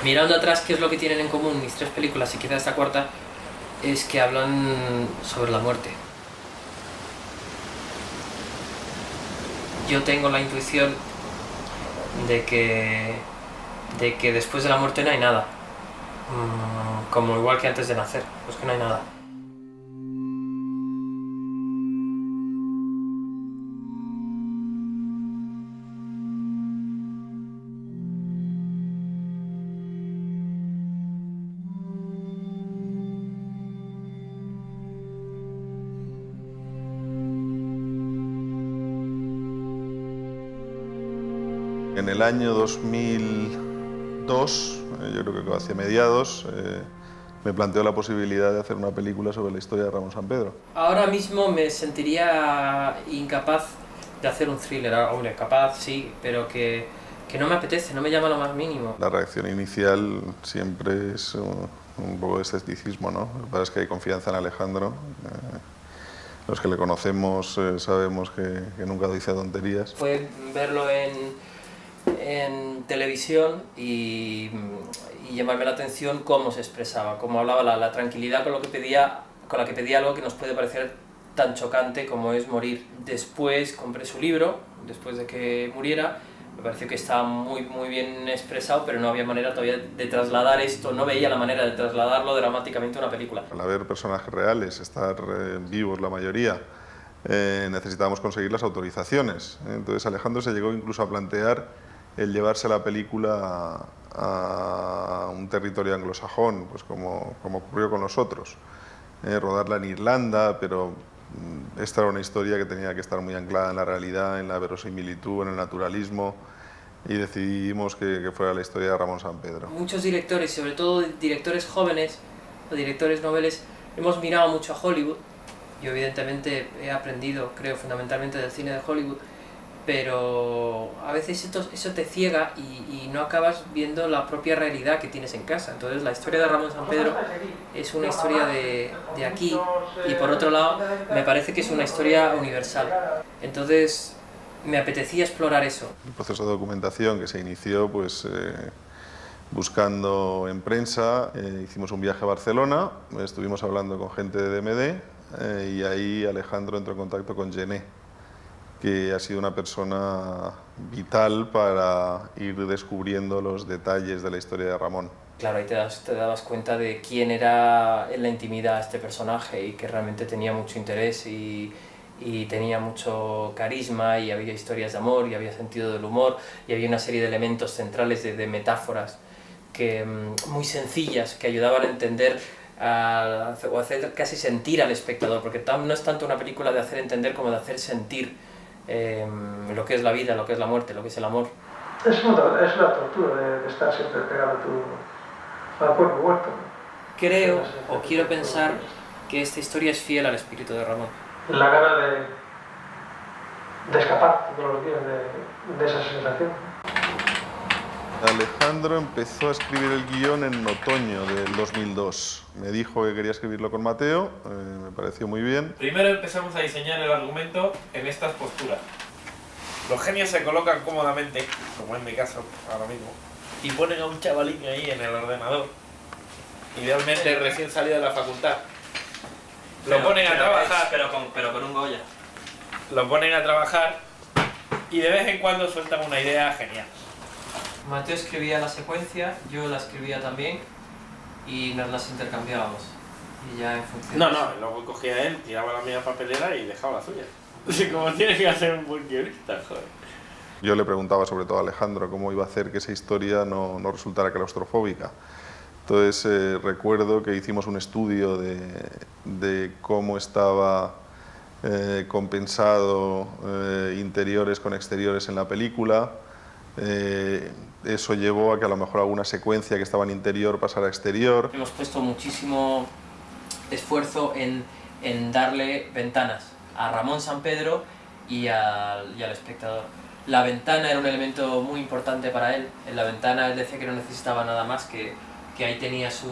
Mirando atrás, ¿qué es lo que tienen en común mis tres películas y quizá esta cuarta? Es que hablan sobre la muerte. Yo tengo la intuición de que después de la muerte no hay nada. Como igual que antes de nacer, pues que no hay nada. En el año 2002, yo creo que hacia mediados, me planteó la posibilidad de hacer una película sobre la historia de Ramón Sampedro. Ahora mismo me sentiría incapaz de hacer un thriller. Hombre, capaz sí, pero que no me apetece, no me llama lo más mínimo. La reacción inicial siempre es un poco de escepticismo, ¿no? Lo que pasa es que hay confianza en Alejandro. Los que le conocemos sabemos que nunca dice tonterías. Fue verlo en televisión y llamarme la atención cómo se expresaba, cómo hablaba, la tranquilidad con la que pedía algo que nos puede parecer tan chocante como es morir. Después compré su libro, después de que muriera, me pareció que estaba muy bien expresado, pero no había manera todavía de trasladar esto, no veía la manera de trasladarlo dramáticamente a una película. Al haber personajes reales, estar vivos la mayoría, necesitábamos conseguir las autorizaciones. Entonces Alejandro se llegó incluso a plantear el llevarse la película a un territorio anglosajón, pues como ocurrió con los otros. Rodarla en Irlanda, pero esta era una historia que tenía que estar muy anclada en la realidad, en la verosimilitud, en el naturalismo, y decidimos que fuera la historia de Ramón Sampedro. Muchos directores, sobre todo directores jóvenes o directores noveles, hemos mirado mucho a Hollywood. Yo evidentemente he aprendido, creo, fundamentalmente del cine de Hollywood, pero a veces eso te ciega y no acabas viendo la propia realidad que tienes en casa. Entonces la historia de Ramón Sampedro es una historia de aquí, y por otro lado me parece que es una historia universal. Entonces me apetecía explorar eso. El proceso de documentación que se inició pues, buscando en prensa, hicimos un viaje a Barcelona, estuvimos hablando con gente de DMD y ahí Alejandro entró en contacto con Gené, que ha sido una persona vital para ir descubriendo los detalles de la historia de Ramón. Claro, ahí te dabas cuenta de quién era en la intimidad este personaje y que realmente tenía mucho interés y tenía mucho carisma, y había historias de amor y había sentido del humor y había una serie de elementos centrales de metáforas muy sencillas que ayudaban a entender o hacer casi sentir al espectador, porque no es tanto una película de hacer entender como de hacer sentir lo que es la vida, lo que es la muerte, lo que es el amor. Es una tortura de estar siempre pegado al cuerpo muerto. Creo, o quiero pensar, que esta historia es fiel al espíritu de Ramón. La gana de escapar todos los días de esa sensación. Alejandro empezó a escribir el guión en otoño del 2002. Me dijo que quería escribirlo con Mateo, me pareció muy bien. Primero empezamos a diseñar el argumento en estas posturas. Los genios se colocan cómodamente, como en mi caso ahora mismo, y ponen a un chavalín ahí en el ordenador, idealmente recién salido de la facultad. Lo ponen a trabajar, pero con un Goya. lo ponen a trabajar y de vez en cuando sueltan una idea genial. Mateo escribía la secuencia, yo la escribía también y nos las intercambiábamos. Y ya en función... No, luego cogía él, tiraba la mía papelera y dejaba la suya. Como tiene que hacer un buen guionista, joder. Yo le preguntaba sobre todo a Alejandro cómo iba a hacer que esa historia no resultara claustrofóbica. Entonces recuerdo que hicimos un estudio de cómo estaba compensado interiores con exteriores en la película. Eso llevó a que a lo mejor alguna secuencia que estaba en interior pasara a exterior. Hemos puesto muchísimo esfuerzo en darle ventanas a Ramón Sampedro y al espectador. La ventana era un elemento muy importante para él. En la ventana él decía que no necesitaba nada más, que ahí tenía su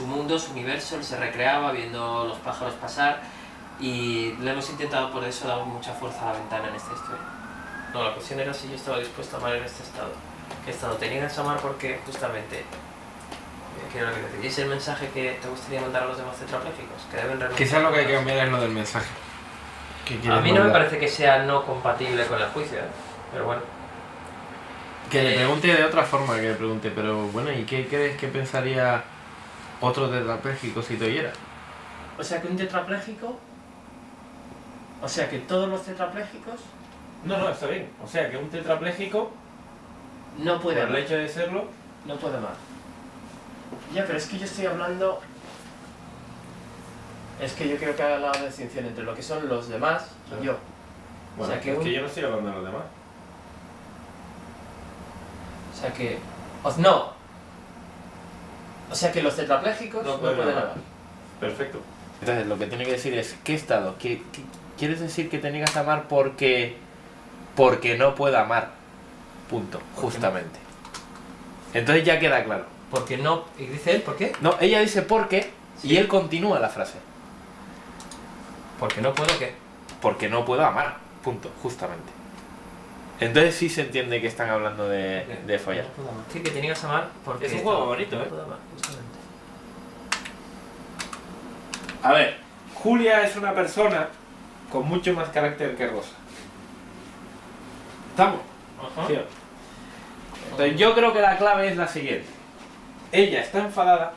mundo, su universo, él se recreaba viendo los pájaros pasar, y le hemos intentado por eso dar mucha fuerza a la ventana en esta historia. No, la cuestión era si yo estaba dispuesto a amar en este estado. ¿Qué estado tenía que amar? Porque justamente ¿Qué es lo que decís? ¿Y es el mensaje que te gustaría mandar a los demás tetrapléjicos? Que deben renunciar. Quizás lo que hay que cambiar es lo del mensaje. A mí no me parece que sea no compatible con el juicio, pero bueno. Que le pregunte de otra forma, que le pregunte, pero bueno, ¿y qué crees que pensaría otro tetrapléjico si te oyera? O sea que un tetrapléjico... O sea que todos los tetrapléjicos No, está bien. O sea, que un tetrapléjico, no por puede el amar. hecho de serlo, No puede amar. Ya, pero es que yo estoy hablando... Es que yo creo que haga la distinción entre lo que son los demás y yo. bueno, O sea, que es un- que yo no estoy hablando de los demás. O sea que... No. O sea que los tetraplégicos No no pueden pueden amar. amar. Perfecto. Entonces, lo que tiene que decir es, ¿qué estado? ¿Quieres decir que te niegas a amar porque no puedo amar? Punto, justamente. Entonces ya queda claro. Porque no... ¿Y dice él por qué? No, ella dice porque Sí. y él continúa la frase. Porque no puedo qué. Porque no puedo amar. Punto, justamente. Entonces sí se entiende que están hablando de follar. No puedo amar. Sí, que te niegas a amar porque... Es un juego bonito, no ¿eh? puedo amar, justamente. A ver, Julia es una persona con mucho más carácter que Rosa. ¿Estamos? Ajá. ¿Sí o no? Entonces yo creo que la clave es la siguiente. Ella está enfadada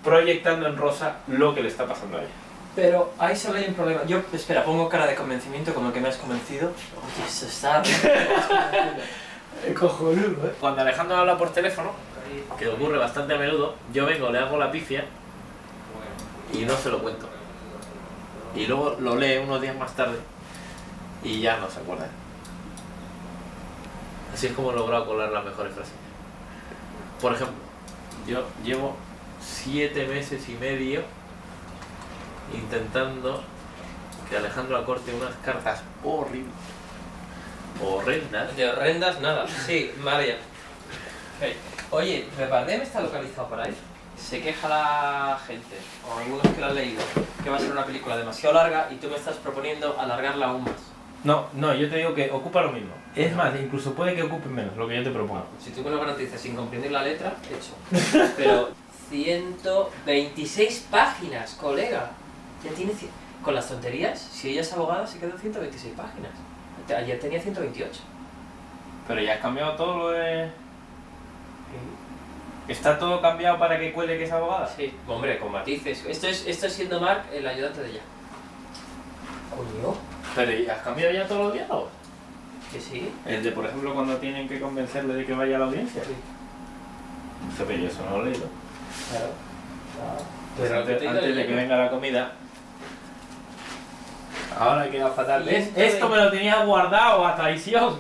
proyectando en Rosa lo que le está pasando a ella. Pero ahí solo hay un problema. Yo, espera, pongo cara de convencimiento como el que me has convencido. Oye, se está... cojonudo, ¿eh? Cuando Alejandro habla por teléfono, que ocurre bastante a menudo, yo vengo, le hago la pifia y no se lo cuento. Y luego lo lee unos días más tarde y ya no se acuerda. Así es como he logrado colar las mejores frases. Por ejemplo, yo llevo 7 meses y medio intentando que Alejandro acorte unas cartas horribles, horrendas. De horrendas nada. Sí, María. Hey. Oye, ¿Bardem está localizado por ahí? Se queja la gente, o algunos que lo han leído, que va a ser una película demasiado larga y tú me estás proponiendo alargarla aún más. No, yo te digo que ocupa lo mismo. Es más, incluso puede que ocupe menos, lo que yo te propongo. Si tú me lo garantizas sin comprimir la letra, hecho. Pero 126 páginas, colega. Ya tiene... Con las tonterías, si ella es abogada, se quedan 126 páginas. Ayer tenía 128. Pero ya has cambiado todo lo de... ¿Está todo cambiado para que cuele que es abogada? Sí, hombre, con matices. Esto es siendo Mark el ayudante de ella. Coño, Pero ¿y has cambiado ya todos los diálogos? que sí. El de, por ejemplo, cuando tienen que convencerle de que vaya a la audiencia. Sí. No sé, pero yo eso no lo he leído. Claro. Pero antes de que venga la comida... Ahora queda fatal. ¿Ves? Esto me lo tenía guardado a traición.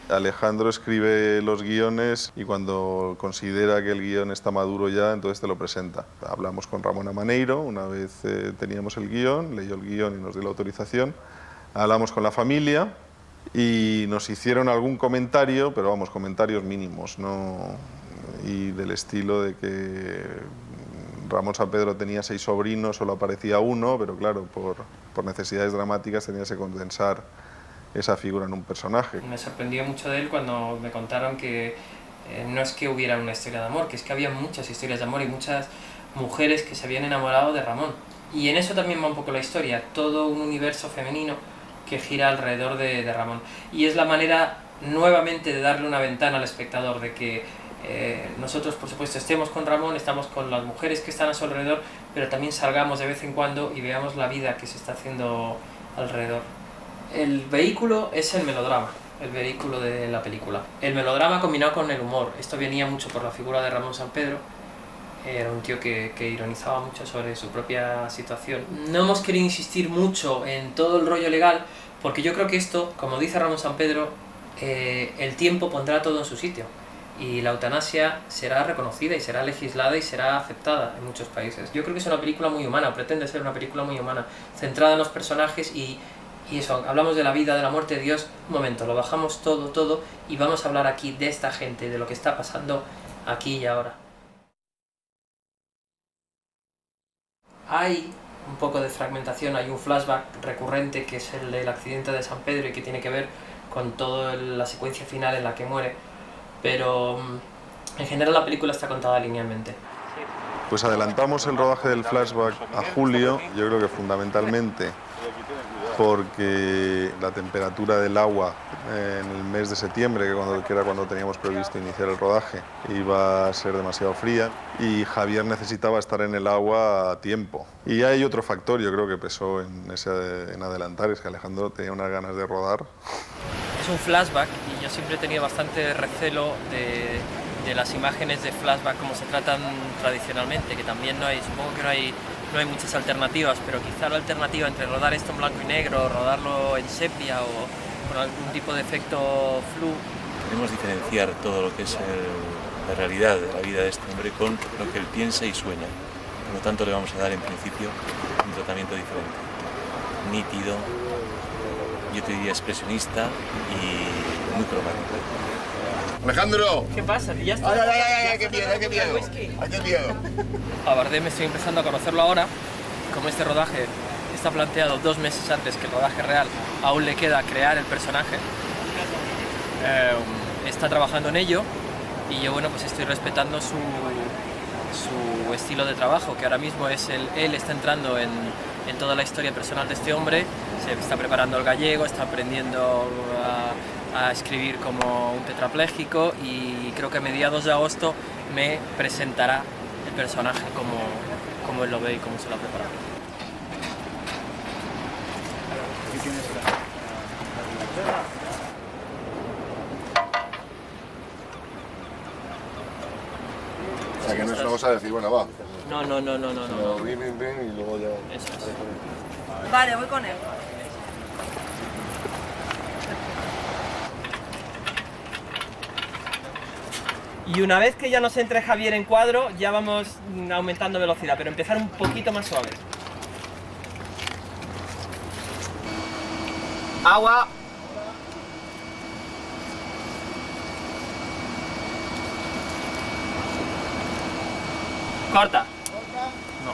Alejandro escribe los guiones y cuando considera que el guión está maduro ya, entonces te lo presenta. Hablamos con Ramona Maneiro, una vez teníamos el guión, leyó el guión y nos dio la autorización. Hablamos con la familia y nos hicieron algún comentario, pero vamos, comentarios mínimos, ¿no? Y del estilo de que Ramón San Pedro tenía 6 sobrinos, solo aparecía uno, pero claro, por necesidades dramáticas tenía que condensar esa figura en un personaje. Me sorprendió mucho de él cuando me contaron que no es que hubiera una historia de amor, que es que había muchas historias de amor y muchas mujeres que se habían enamorado de Ramón. Y en eso también va un poco la historia, todo un universo femenino que gira alrededor de Ramón. Y es la manera nuevamente de darle una ventana al espectador, de que nosotros por supuesto estemos con Ramón, estamos con las mujeres que están a su alrededor, pero también salgamos de vez en cuando y veamos la vida que se está haciendo alrededor. El vehículo es el melodrama, el vehículo de la película. El melodrama combinado con el humor. Esto venía mucho por la figura de Ramón San Pedro. Era un tío que ironizaba mucho sobre su propia situación. No hemos querido insistir mucho en todo el rollo legal, porque yo creo que esto, como dice Ramón San Pedro, el tiempo pondrá todo en su sitio. Y la eutanasia será reconocida y será legislada y será aceptada en muchos países. Yo creo que es una película muy humana, pretende ser una película muy humana, centrada en los personajes y eso, hablamos de la vida, de la muerte de Dios. Un momento, lo bajamos todo y vamos a hablar aquí de esta gente, de lo que está pasando aquí y ahora. Hay un poco de fragmentación, hay un flashback recurrente que es el del accidente de San Pedro y que tiene que ver con toda la secuencia final en la que muere, pero En general la película está contada linealmente. Pues adelantamos el rodaje del flashback a julio, yo creo que fundamentalmente porque la temperatura del agua en el mes de septiembre, que era cuando teníamos previsto iniciar el rodaje, iba a ser demasiado fría y Javier necesitaba estar en el agua a tiempo. Y hay otro factor, yo creo que pesó en adelantar, es que Alejandro tenía unas ganas de rodar. Es un flashback y yo siempre he tenido bastante recelo de las imágenes de flashback como se tratan tradicionalmente, que también supongo que no hay muchas alternativas, pero quizá la alternativa entre rodar esto en blanco y negro, rodarlo en sepia o con algún tipo de efecto flu. Queremos diferenciar todo lo que es la realidad de la vida de este hombre con lo que él piensa y sueña. Por lo tanto, le vamos a dar en principio un tratamiento diferente, nítido, yo te diría expresionista y muy cromático. ¡Alejandro! ¿Qué pasa? ¿Ya está? ¡Ay, qué miedo, qué miedo! ¡Ay, qué miedo! A Bardem estoy empezando a conocerlo ahora. Como este rodaje está planteado 2 meses antes que el rodaje real, aún le queda crear el personaje. Está trabajando en ello y yo, bueno, pues estoy respetando su estilo de trabajo, que ahora mismo es él está entrando en toda la historia personal de este hombre, se está preparando el gallego, está aprendiendo a escribir como un tetrapléjico y creo que a mediados de agosto me presentará el personaje como él lo ve y cómo se lo ha preparado. O sea, que no es una cosa de decir, bueno, va. No. Ven, y luego ya... Eso es. Vale, voy con él. Y una vez que ya nos entre Javier en cuadro, ya vamos aumentando velocidad, pero empezar un poquito más suave. Agua. Corta. No.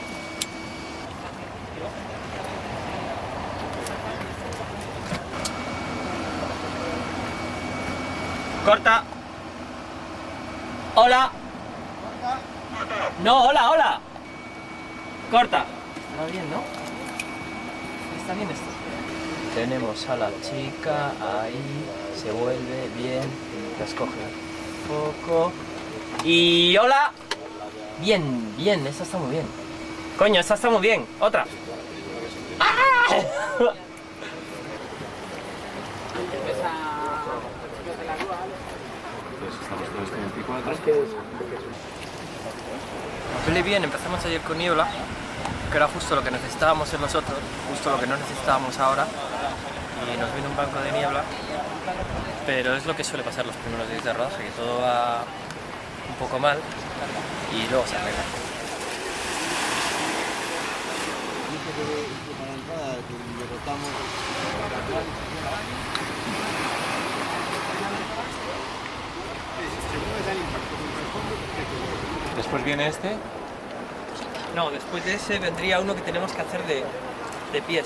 Corta. Hola. No, hola. Corta. Está bien, ¿no? Está bien esto. Tenemos a la chica ahí, se vuelve bien, la escoge un poco. Y hola. Bien, esta está muy bien. Coño, esta está muy bien. Otra. ¡Ah! Huele bien, empezamos ayer con niebla, que era justo lo que necesitábamos en nosotros, justo lo que no necesitábamos ahora, y nos vino un banco de niebla, pero es lo que suele pasar los primeros días de rodaje, que todo va un poco mal y luego se arregla. Después viene este. No, después de ese vendría uno que tenemos que hacer de pies.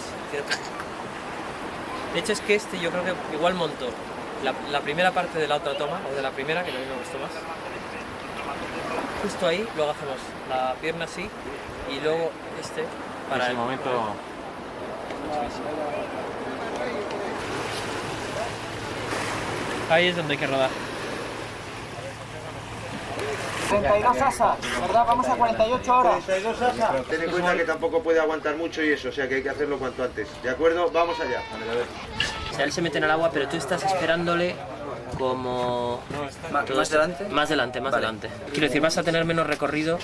De hecho es que este yo creo que igual monto la primera parte de la otra toma, o de la primera, que a mí me gustó más. Justo ahí, luego hacemos la pierna así, y luego este para el momento. Ahí es donde hay que rodar. 32 asas, ¿verdad? Vamos a 48 horas. 32 asas. Pero ten en cuenta que tampoco puede aguantar mucho y eso, o sea que hay que hacerlo cuanto antes. ¿De acuerdo? Vamos allá. O sea, él se mete en el agua, pero tú estás esperándole como... ¿Más delante? Más delante. Quiero decir, vas a tener menos recorrido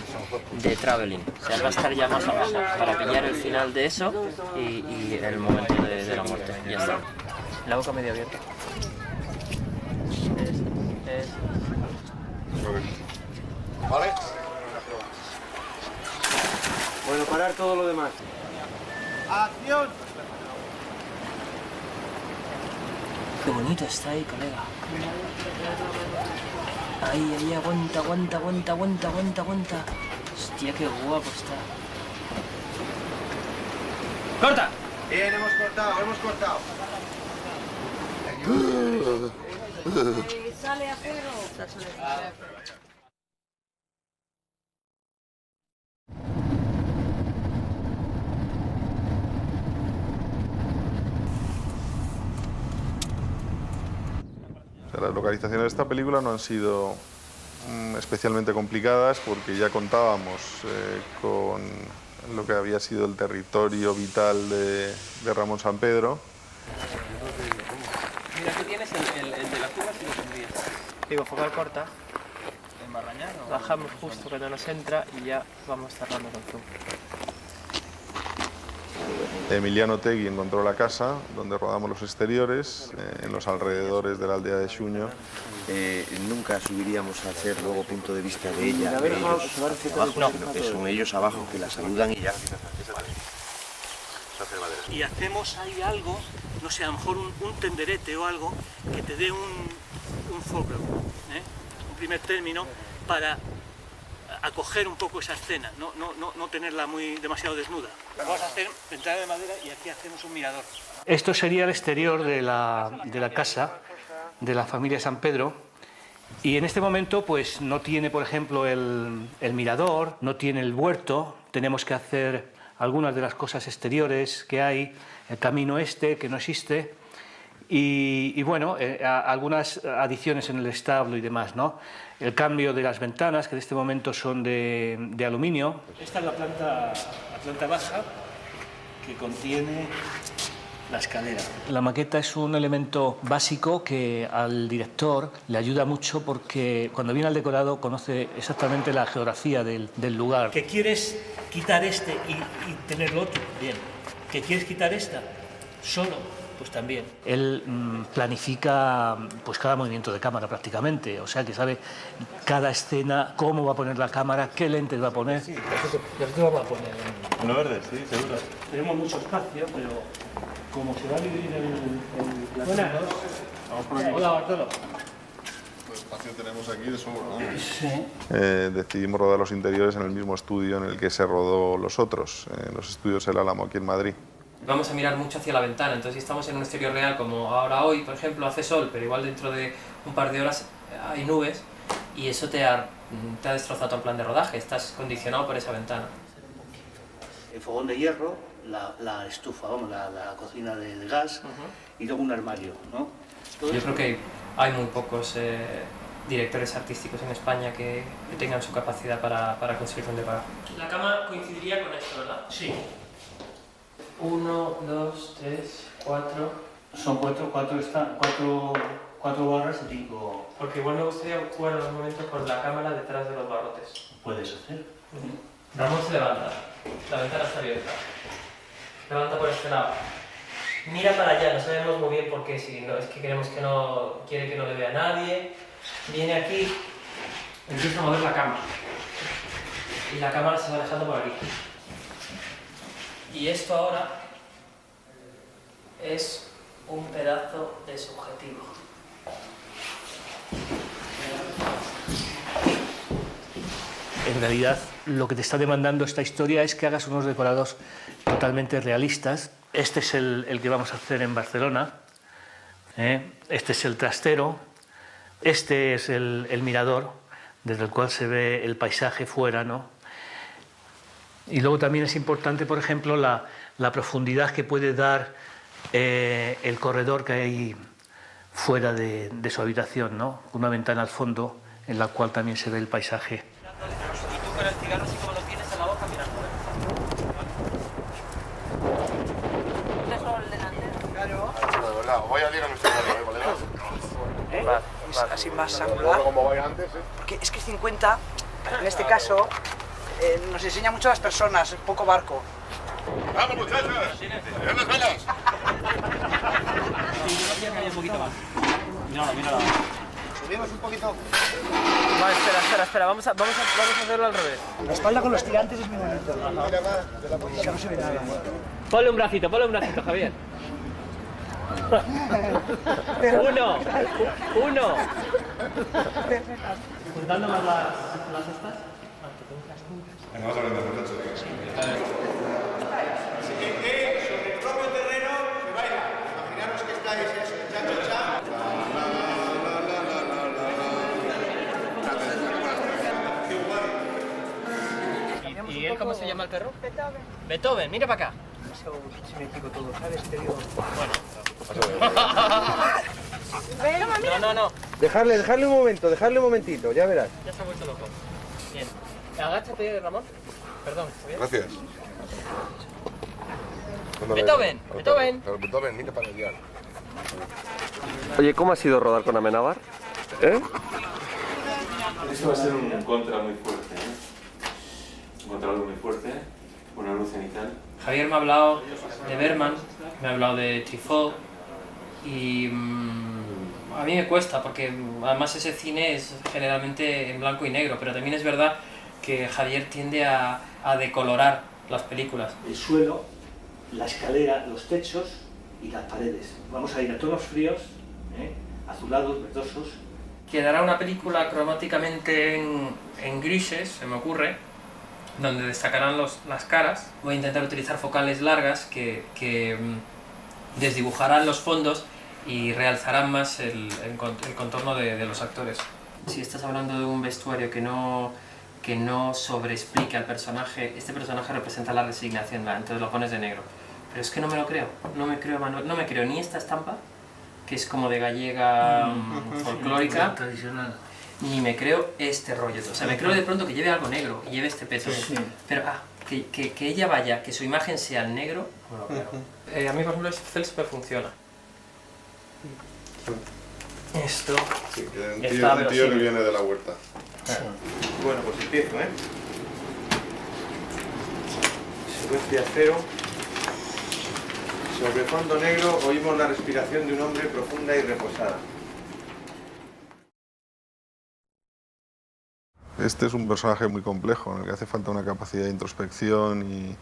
de traveling. O sea, él va a estar ya más abajo para pillar el final de eso y el momento de la muerte. Ya está. La boca medio abierta. ¿Vale? Bueno, parar todo lo demás. ¡Acción! Qué bonito está ahí, colega. Ahí, aguanta. Hostia, qué guapo está. ¡Corta! Bien, hemos cortado. Sale a cero. Las localizaciones de esta película no han sido especialmente complicadas porque ya contábamos con lo que había sido el territorio vital de Ramón Sampedro. Mira, aquí tienes el de las uvas y lo tendrías. Digo, focal corta. Bajamos justo cuando nos entra y ya vamos cerrando con zoom. Emiliano Tegui encontró la casa donde rodamos los exteriores, en los alrededores de la aldea de Xuño. Nunca subiríamos a hacer luego punto de vista de ella, de ellos abajo, sino que son ellos abajo que la saludan y ya. Y hacemos ahí algo, no sé, a lo mejor un tenderete o algo que te dé un foreground, un primer término para acoger un poco esa escena, no tenerla demasiado desnuda. Vamos a hacer ventana de madera y aquí hacemos un mirador. Esto sería el exterior de la casa de la familia Sampedro y en este momento pues no tiene, por ejemplo, el mirador, no tiene el huerto, tenemos que hacer algunas de las cosas exteriores que hay, el camino que no existe, y bueno, algunas adiciones en el establo y demás, ¿no? El cambio de las ventanas, que en este momento son de aluminio. Esta es la planta baja, que contiene la escalera. La maqueta es un elemento básico que al director le ayuda mucho porque cuando viene al decorado conoce exactamente la geografía del lugar. ¿Que quieres quitar y tener lo otro? Bien. ¿Que quieres quitar esta? Solo. Pues también. Él planifica pues cada movimiento de cámara prácticamente, o sea que sabe cada escena, cómo va a poner la cámara, qué lentes va a poner. Sí, nosotros vamos a poner. Uno verde, sí, seguro. Tenemos mucho espacio, pero como se va a dividir el Buenas. Vamos por aquí. Hola, Bartolo. El espacio tenemos aquí de sobra, ¿no? Sí. Decidimos rodar los interiores en el mismo estudio en el que se rodó los otros, en los estudios El Álamo aquí en Madrid. Vamos a mirar mucho hacia la ventana, entonces si estamos en un exterior real como ahora hoy, por ejemplo, hace sol, pero igual dentro de un par de horas hay nubes y eso te ha destrozado todo el plan de rodaje, estás condicionado por esa ventana. El fogón de hierro, la estufa, vamos, la cocina de gas y luego un armario, ¿no? Yo creo que hay muy pocos directores artísticos en España que tengan su capacidad para construir un decorado. La cama coincidiría con esto, ¿verdad? Sí. 1, 2, 3, 4... Son cuatro barras y 5... Porque igual me gustaría jugar en un momento con la cámara detrás de los barrotes. Puedes hacer. Ramón se levanta, la ventana está abierta. Levanta por este lado. Mira para allá, no sabemos muy bien por qué, si no, es que queremos que no... quiere que no le vea nadie. Viene aquí, empieza a mover la cámara. Y la cámara se va alejando por aquí. Y esto ahora es un pedazo de subjetivo. En realidad, lo que te está demandando esta historia es que hagas unos decorados totalmente realistas. Este es el que vamos a hacer en Barcelona. Este es el trastero. Este es el mirador, desde el cual se ve el paisaje fuera, ¿no? Y luego también es importante, por ejemplo, la profundidad que puede dar el corredor que hay fuera de su habitación, ¿no? Una ventana al fondo en la cual también se ve el paisaje. Y tú con el cigarro así como lo tienes en la boca mirando. Claro. Voy a ir a nuestro barrio, colegas. Es así más angular. Como vaya antes, ¿eh? Porque es que 50, en este caso, nos enseña mucho a las personas, poco barco. ¡Vamos, muchachos! ¡Ven las velas! Un poquito más. Mírala. Subimos un poquito. Vale, espera, vamos a hacerlo al revés. La espalda con los tirantes es muy bonito. Ya no se ve nada. Ponle un bracito, Javier. Uno. Juntando más las estas. Venga, vamos a ver, muchachos. Sobre el propio terreno se baila. Imaginaros que estáis eso, cha. ¿Y él cómo se llama el perro? Beethoven, mira para acá. Simétrico todo, ¿sabes? Te digo. No. Dejarle un momentito, ya verás. Ya se ha vuelto loco. Bien. Agáchate, Ramón. Perdón. Gracias. Beethoven. Beethoven, mira para allá. Oye, ¿cómo ha sido rodar con Amenábar? Esto va a ser un contra muy fuerte, Un contraluz muy fuerte, una luz cenital. Javier me ha hablado de Bergman, me ha hablado de Truffaut y a mí me cuesta porque además ese cine es generalmente en blanco y negro, pero también es verdad que Javier tiende a decolorar las películas. El suelo, la escalera, los techos y las paredes. Vamos a ir a tonos fríos, azulados, verdosos. Quedará una película cromáticamente en grises, se me ocurre, donde destacarán las caras. Voy a intentar utilizar focales largas que desdibujarán los fondos y realzarán más el contorno de los actores. Si estás hablando de un vestuario que no sobreexplique al personaje, este personaje representa la resignación, entonces lo pones de negro. Pero es que no me lo creo, no me creo ni esta estampa, que es como de gallega folclórica, ni me creo este rollo. O sea, me creo de pronto que lleve algo negro, y lleve este peto. Sí. Pero que ella vaya, que su imagen sea el negro, no lo creo. A mí, por ejemplo, el Cells me funciona. Esto. Sí, que un tío que viene de la huerta. Bueno, pues empiezo, Secuencia 0. Sobre fondo negro oímos la respiración de un hombre profunda y reposada. Este es un personaje muy complejo, en el que hace falta una capacidad de introspección y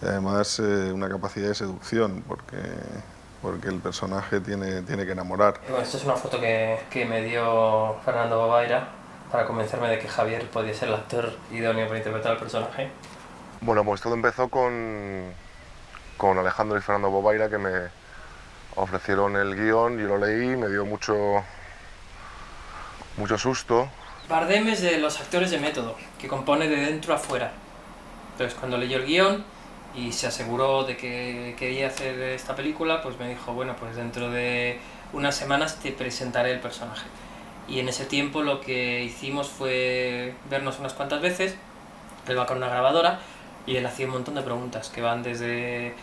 además una capacidad de seducción, porque el personaje tiene que enamorar. Bueno, esta es una foto que me dio Fernando Bobaira para convencerme de que Javier podía ser el actor idóneo para interpretar al personaje. Bueno, pues todo empezó con Alejandro y Fernando Bobaira, que me ofrecieron el guión, yo lo leí, me dio mucho susto. Bardem es de los actores de método, que compone de dentro a fuera. Entonces, cuando leyó el guión y se aseguró de que quería hacer esta película, pues me dijo, bueno, pues dentro de unas semanas te presentaré el personaje. Y en ese tiempo lo que hicimos fue vernos unas cuantas veces, él va con una grabadora y él hacía un montón de preguntas que van desde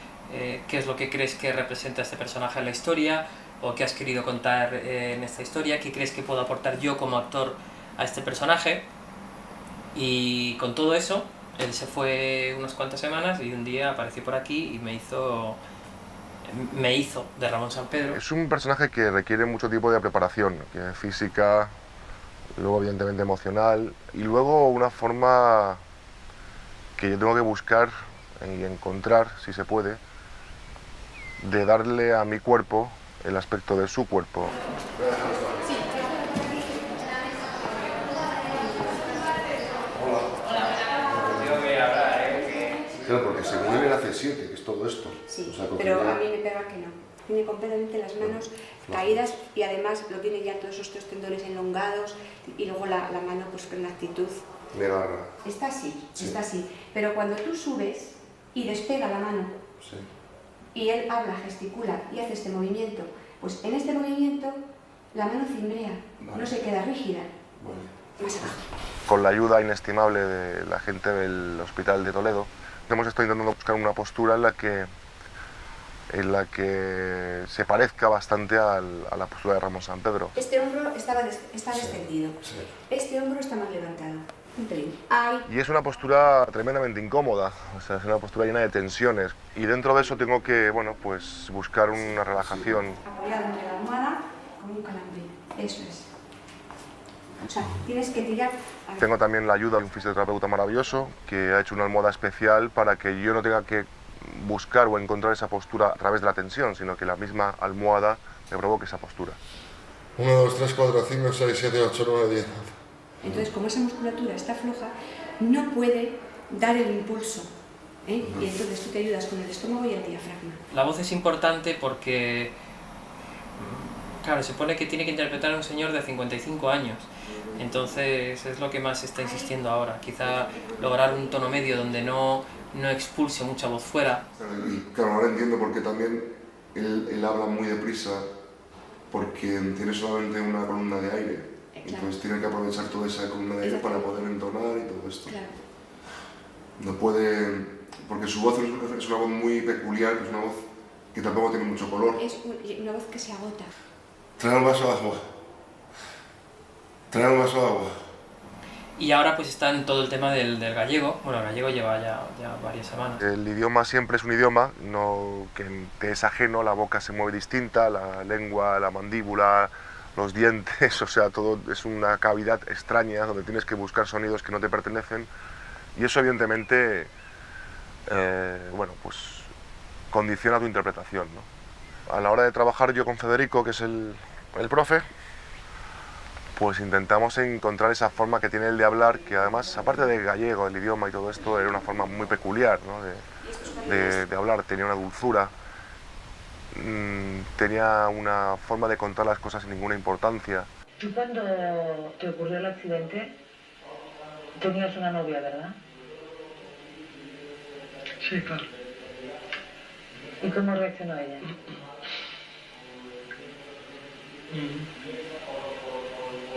qué es lo que crees que representa este personaje en la historia, o qué has querido contar en esta historia, qué crees que puedo aportar yo como actor a este personaje. Y con todo eso, él se fue unas cuantas semanas y un día apareció por aquí y me hizo de Ramón Sampedro. Es un personaje que requiere mucho tipo de preparación, que es física, luego evidentemente emocional, y luego una forma que yo tengo que buscar y encontrar, si se puede, de darle a mi cuerpo el aspecto de su cuerpo. Claro, porque según él hace 7, que es todo esto. Sí, o sea, pero a mí me pega que no. Tiene completamente las manos caídas y además lo tiene ya todos esos tendones elongados y luego la mano pues con la actitud. Me agarra. Está así. Pero cuando tú subes y despega la mano y él habla, gesticula y hace este movimiento, pues en este movimiento la mano cimbrea, no se queda rígida. Más abajo. Con la ayuda inestimable de la gente del Hospital de Toledo, hemos estado intentando buscar una postura en la que se parezca bastante a la postura de Ramón Sampedro. Este hombro está descendido, este hombro está más levantado, un pelín. Y es una postura tremendamente incómoda, o sea, es una postura llena de tensiones. Y dentro de eso tengo que, bueno, pues buscar una relajación. Apoyado entre la almohada con un calambrín, eso es. O sea, tienes que tirar... Tengo también la ayuda de un fisioterapeuta maravilloso que ha hecho una almohada especial para que yo no tenga que buscar o encontrar esa postura a través de la tensión, sino que la misma almohada me provoque esa postura. 1, 2, 3, 4, 5, 6, 7, 8, 9, 10. Entonces, como esa musculatura está floja, no puede dar el impulso. Y entonces tú te ayudas con el estómago y el diafragma. La voz es importante porque, claro, se supone que tiene que interpretar a un señor de 55 años. Entonces es lo que más se está insistiendo ahora. Quizá lograr un tono medio donde no expulse mucha voz fuera. Y claro, ahora entiendo por qué también él habla muy deprisa porque tiene solamente una columna de aire, entonces tiene que aprovechar toda esa columna de aire para poder entonar y todo esto. No puede, porque su voz es una voz muy peculiar, es una voz que tampoco tiene mucho color. Es una voz que se agota. Trae un vaso de agua. Trae un vaso de agua. Y ahora pues está en todo el tema del gallego. Bueno, el gallego lleva ya varias semanas. El idioma siempre es un idioma que te es ajeno, la boca se mueve distinta, la lengua, la mandíbula, los dientes, o sea, todo es una cavidad extraña donde tienes que buscar sonidos que no te pertenecen. Y eso evidentemente, bueno, pues condiciona tu interpretación, ¿no? A la hora de trabajar yo con Federico, que es el profe, pues intentamos encontrar esa forma que tiene él de hablar, que además, aparte de gallego, el idioma y todo esto, era una forma muy peculiar, ¿no? de hablar, tenía una dulzura, tenía una forma de contar las cosas sin ninguna importancia. Tú cuando te ocurrió el accidente, tenías una novia, ¿verdad? Sí, claro. ¿Y cómo reaccionó ella?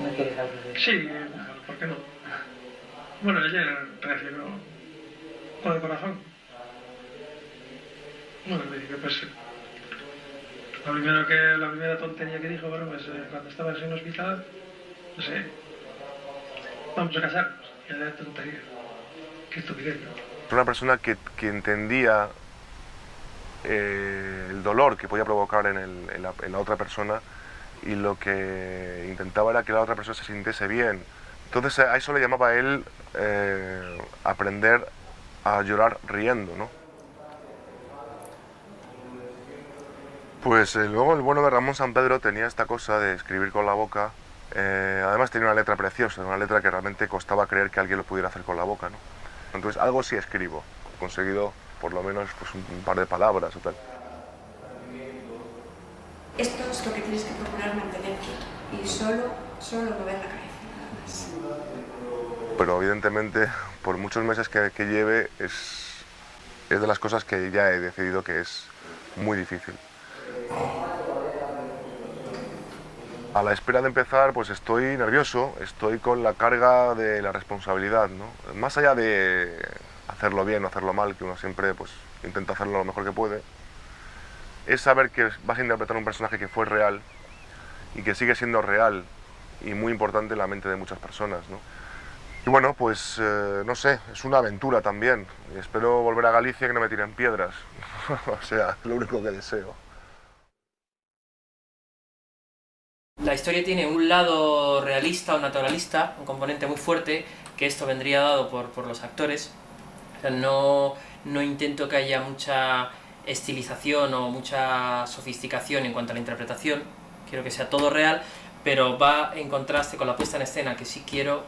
¿No quieres hablar de eso? Sí, ¿por qué no? Bueno, ella reaccionó con el corazón. Bueno, le dije, pues la primera tontería que dijo, bueno, pues cuando estabas en el hospital, no sé, vamos a casarnos. Y era tontería. Qué estupidez, ¿no? Era una persona que entendía el dolor que podía provocar en la otra persona, y lo que intentaba era que la otra persona se sintiese bien. Entonces a eso le llamaba él aprender a llorar riendo, ¿no? Pues luego el bueno de Ramón Sampedro tenía esta cosa de escribir con la boca. Además tenía una letra preciosa, una letra que realmente costaba creer que alguien lo pudiera hacer con la boca, ¿no? Entonces algo sí escribo, he conseguido por lo menos pues, un par de palabras o tal. Esto es lo que tienes que procurar mantener quieto y solo mover la cabeza, nada más. Pero evidentemente, por muchos meses que lleve, es de las cosas que ya he decidido que es muy difícil. A la espera de empezar, pues estoy nervioso, estoy con la carga de la responsabilidad, ¿no? Más allá de hacerlo bien o hacerlo mal, que uno siempre pues, intenta hacerlo lo mejor que puede, es saber que vas a interpretar un personaje que fue real y que sigue siendo real y muy importante en la mente de muchas personas, ¿no? Y bueno, pues no sé, es una aventura también. Y espero volver a Galicia y que no me tiren piedras. O sea, lo único que deseo. La historia tiene un lado realista o naturalista, un componente muy fuerte, que esto vendría dado por los actores. O sea, no intento que haya mucha estilización o mucha sofisticación en cuanto a la interpretación, quiero que sea todo real, pero va en contraste con la puesta en escena, que sí quiero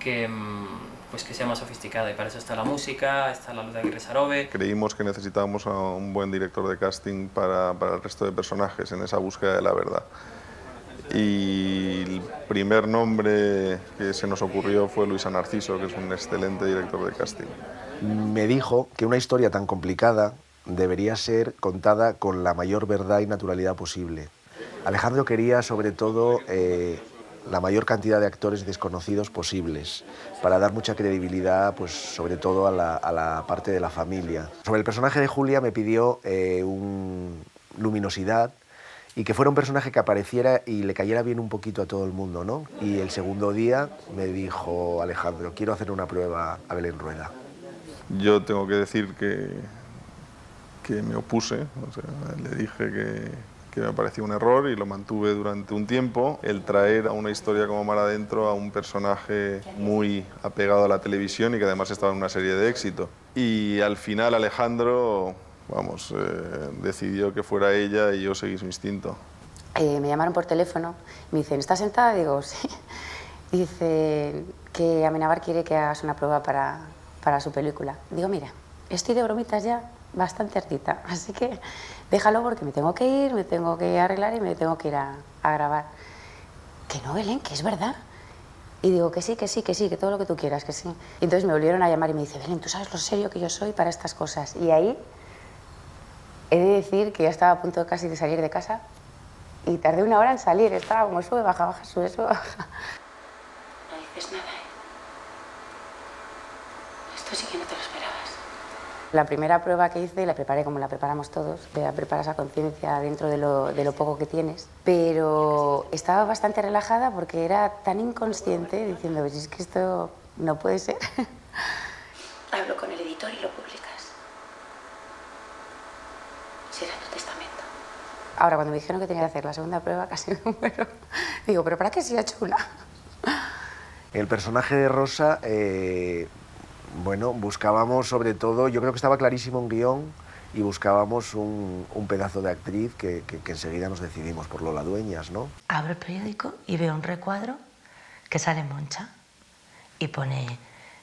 que sea más sofisticada, y para eso está la música, está la luz de Aguirre Sarobe. Creímos que necesitábamos a un buen director de casting para el resto de personajes en esa búsqueda de la verdad. Y el primer nombre que se nos ocurrió fue Luisa Narciso, que es un excelente director de casting. Me dijo que una historia tan complicada debería ser contada con la mayor verdad y naturalidad posible. Alejandro quería, sobre todo, la mayor cantidad de actores desconocidos posibles, para dar mucha credibilidad, pues, sobre todo a la parte de la familia. Sobre el personaje de Julia me pidió luminosidad, y que fuera un personaje que apareciera y le cayera bien un poquito a todo el mundo, ¿no? Y el segundo día me dijo Alejandro, quiero hacer una prueba a Belén Rueda. Yo tengo que decir que me opuse, o sea, le dije que me parecía un error y lo mantuve durante un tiempo. El traer a una historia como Mar Adentro a un personaje muy apegado a la televisión y que además estaba en una serie de éxito. Y al final Alejandro, vamos, decidió que fuera ella y yo seguí su instinto. Me llamaron por teléfono, me dicen, ¿estás sentada? Digo, sí. Dice que Amenábar quiere que hagas una prueba para su película. Digo, mira, estoy de bromitas ya bastante hartita, así que déjalo porque me tengo que ir, me tengo que arreglar y me tengo que ir a grabar. Que no, Belén, que es verdad. Y digo, que sí, que todo lo que tú quieras, que sí. Y entonces me volvieron a llamar y me dice, Belén, ¿tú sabes lo serio que yo soy para estas cosas? Y ahí he de decir que ya estaba a punto casi de salir de casa Y tardé 1 hora en salir, estaba como sube, baja, baja, sube, sube, baja. No dices nada, ¿eh? Esto sí que no te lo esperabas. La primera prueba que hice la preparé como la preparamos todos, la preparas a conciencia dentro de lo poco que tienes, pero estaba bastante relajada porque era tan inconsciente diciendo, pues es que esto no puede ser. Hablo con el editor y lo publicas. Será tu testamento. Ahora, cuando me dijeron que tenía que hacer la segunda prueba, casi me muero. Digo, ¿pero para qué si ha hecho una? El personaje de Rosa, bueno, buscábamos sobre todo, yo creo que estaba clarísimo un guión y buscábamos un pedazo de actriz que enseguida nos decidimos por Lola Dueñas, ¿no? Abro el periódico y veo un recuadro que sale Moncha y pone,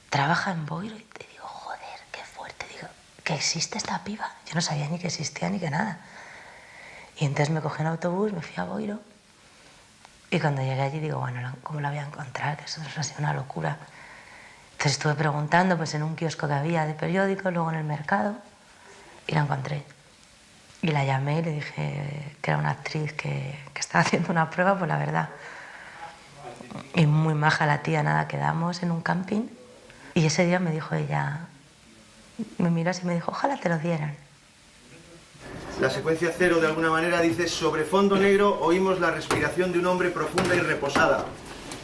trabaja en Boiro, y te digo, joder, qué fuerte, digo, que existe esta piba. Yo no sabía ni que existía ni que nada. Y entonces me cogí un autobús, me fui a Boiro y cuando llegué allí digo, bueno, ¿cómo la voy a encontrar? Que eso ha sido una locura. Entonces estuve preguntando pues, en un kiosco que había de periódicos, luego en el mercado, y la encontré. Y la llamé y le dije que era una actriz que estaba haciendo una prueba, pues la verdad. Y muy maja la tía, nada, quedamos en un camping. Y ese día me dijo ella, me miró así y me dijo, ojalá te lo dieran. La secuencia 0 de alguna manera dice, sobre fondo negro oímos la respiración de un hombre profunda y reposada.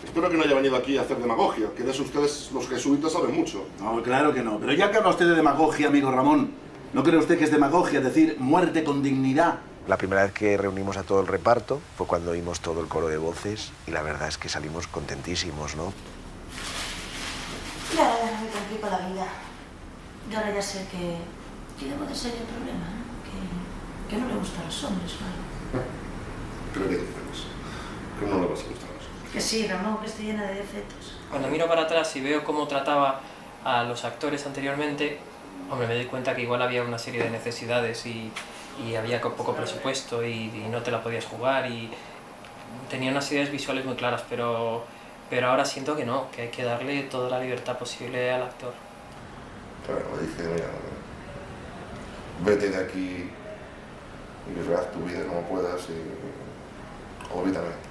Espero que no haya venido aquí a hacer demagogia, que de eso ustedes, los jesuitas, saben mucho. No, claro que no. Pero ya que habla usted de demagogia, amigo Ramón, ¿no cree usted que es demagogia decir muerte con dignidad? La primera vez que reunimos a todo el reparto fue cuando oímos todo el coro de voces y la verdad es que salimos contentísimos, ¿no? Y ahora ya no me complico la vida. Y ahora ya sé que debo de ser el problema, ¿no? Que no le gustan los hombres, ¿no? Creo que dices que no le vas a gustar. Que sí, Ramón, que estoy llena de defectos. Cuando miro para atrás y veo cómo trataba a los actores anteriormente, hombre, me doy cuenta que igual había una serie de necesidades y había poco presupuesto y no te la podías jugar y tenía unas ideas visuales muy claras, pero ahora siento que no, que hay que darle toda la libertad posible al actor. Pero dice, mira, vete de aquí y haz tu vida como puedas y olvídame.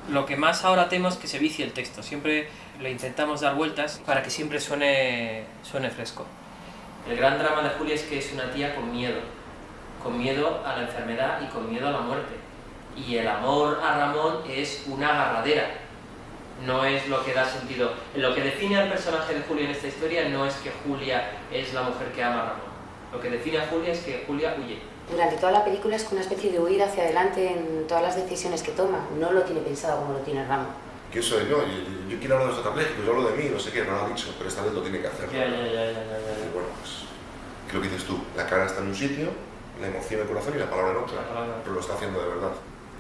Lo que más ahora temo es que se vicie el texto. Siempre le intentamos dar vueltas para que siempre suene fresco. El gran drama de Julia es que es una tía con miedo a la enfermedad y con miedo a la muerte. Y el amor a Ramón es una agarradera, no es lo que da sentido. Lo que define al personaje de Julia en esta historia no es que Julia es la mujer que ama a Ramón. Lo que define a Julia es que Julia huye. Durante toda la película es una especie de huir hacia adelante en todas las decisiones que toma. No lo tiene pensado como lo tiene Ramón. ¿Quién soy yo? Yo quiero hablar de los tetrapléjicos, yo hablo de mí, no sé qué, no lo ha dicho, pero esta vez lo tiene que hacer. Ya. Y bueno, pues, ¿qué es lo que dices tú? La cara está en un sitio, la emoción en el corazón y la palabra en otra. Pero lo está haciendo de verdad.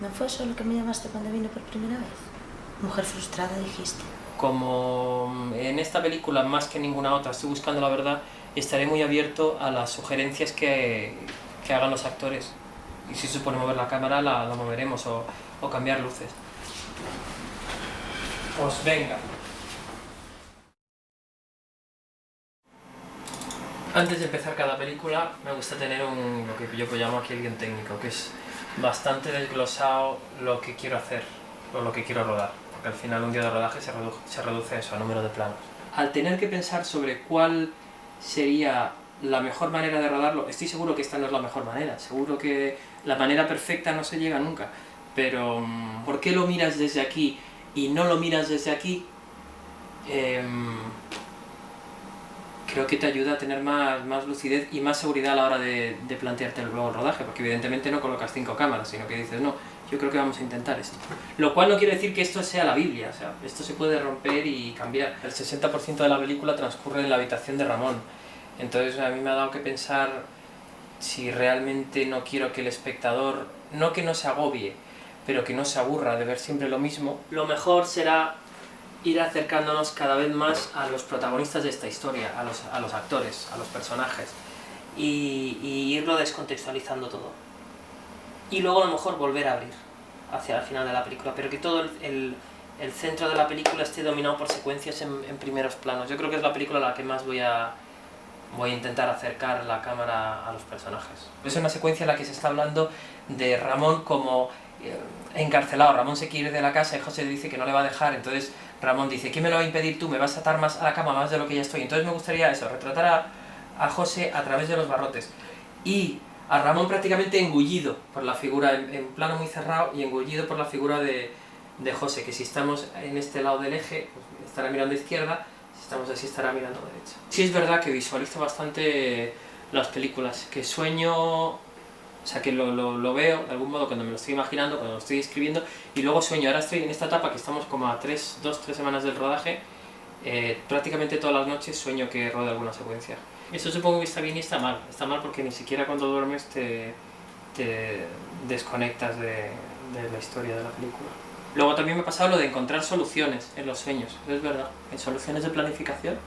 ¿No fue eso lo que me llamaste cuando vine por primera vez? Mujer frustrada, dijiste. Como en esta película, más que ninguna otra, estoy buscando la verdad, estaré muy abierto a las sugerencias que hagan los actores. Y si se supone mover la cámara, la moveremos o cambiar luces. Pues venga. Antes de empezar cada película, me gusta tener lo que yo llamo aquí el guión técnico, que es bastante desglosado lo que quiero hacer o lo que quiero rodar. Porque al final un día de rodaje se reduce a eso, a número de planos. Al tener que pensar sobre cuál sería la mejor manera de rodarlo, estoy seguro que esta no es la mejor manera, seguro que la manera perfecta no se llega nunca, pero ¿por qué lo miras desde aquí y no lo miras desde aquí? Creo que te ayuda a tener más lucidez y más seguridad a la hora de plantearte luego el rodaje, porque evidentemente no colocas 5 cámaras, sino que dices, no, yo creo que vamos a intentar esto. Lo cual no quiere decir que esto sea la Biblia, o sea, esto se puede romper y cambiar. El 60% de la película transcurre en la habitación de Ramón, entonces a mí me ha dado que pensar si realmente no quiero que el espectador, no que no se agobie, pero que no se aburra de ver siempre lo mismo. Lo mejor será ir acercándonos cada vez más a los protagonistas de esta historia, a los actores, a los personajes, y irlo descontextualizando todo. Y luego a lo mejor volver a abrir hacia el final de la película, pero que todo el centro de la película esté dominado por secuencias en primeros planos. Yo creo que es la película a la que más voy a intentar acercar la cámara a los personajes. Es una secuencia en la que se está hablando de Ramón como encarcelado. Ramón se quiere ir de la casa y José dice que no le va a dejar, entonces Ramón dice, ¿quién me lo va a impedir tú? Me vas a atar más a la cama más de lo que ya estoy. Entonces me gustaría eso, retratar a José a través de los barrotes. Y a Ramón prácticamente engullido por la figura, en plano muy cerrado, y engullido por la figura de José, que si estamos en este lado del eje, pues estará mirando a izquierda, si estamos así estará mirando a derecha. Sí es verdad que visualizo bastante las películas, que sueño, o sea que lo veo de algún modo cuando me lo estoy imaginando, cuando lo estoy escribiendo, y luego sueño. Ahora estoy en esta etapa que estamos como a 2-3 semanas del rodaje, prácticamente todas las noches sueño que rodo alguna secuencia. Eso supongo que está bien y está mal. Está mal porque ni siquiera cuando duermes te desconectas de la historia de la película. Luego también me ha pasado lo de encontrar soluciones en los sueños, es verdad, en soluciones de planificación.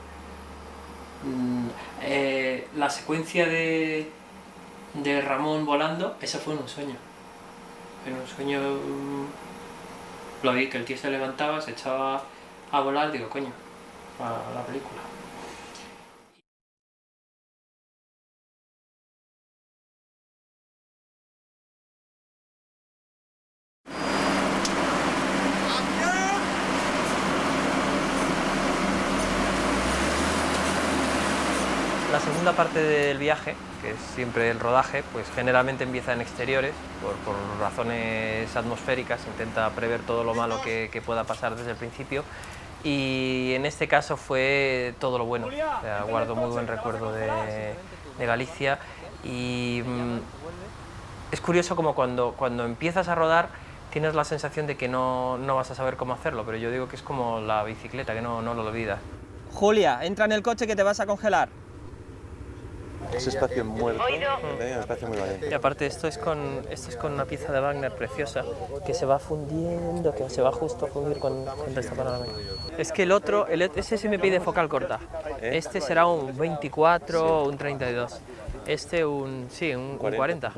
La secuencia de Ramón volando, esa fue en un sueño. En un sueño lo vi, que el tío se levantaba, se echaba a volar, digo, coño, a la película. La segunda parte del viaje, que es siempre el rodaje, pues generalmente empieza en exteriores, por razones atmosféricas, intenta prever todo lo malo que pueda pasar desde el principio, y en este caso fue todo lo bueno. O sea, guardo muy buen recuerdo de Galicia, y es curioso como cuando empiezas a rodar tienes la sensación de que no vas a saber cómo hacerlo, pero yo digo que es como la bicicleta, que no lo olvidas. Julia, entra en el coche que te vas a congelar. Ese espacio muerto, un espacio muy valiente. Y aparte esto es con una pieza de Wagner preciosa, que se va fundiendo, que se va justo a fundir con esta panorámica. Es que ese sí me pide focal corta. Este será un 24 o un 32. Este un 40.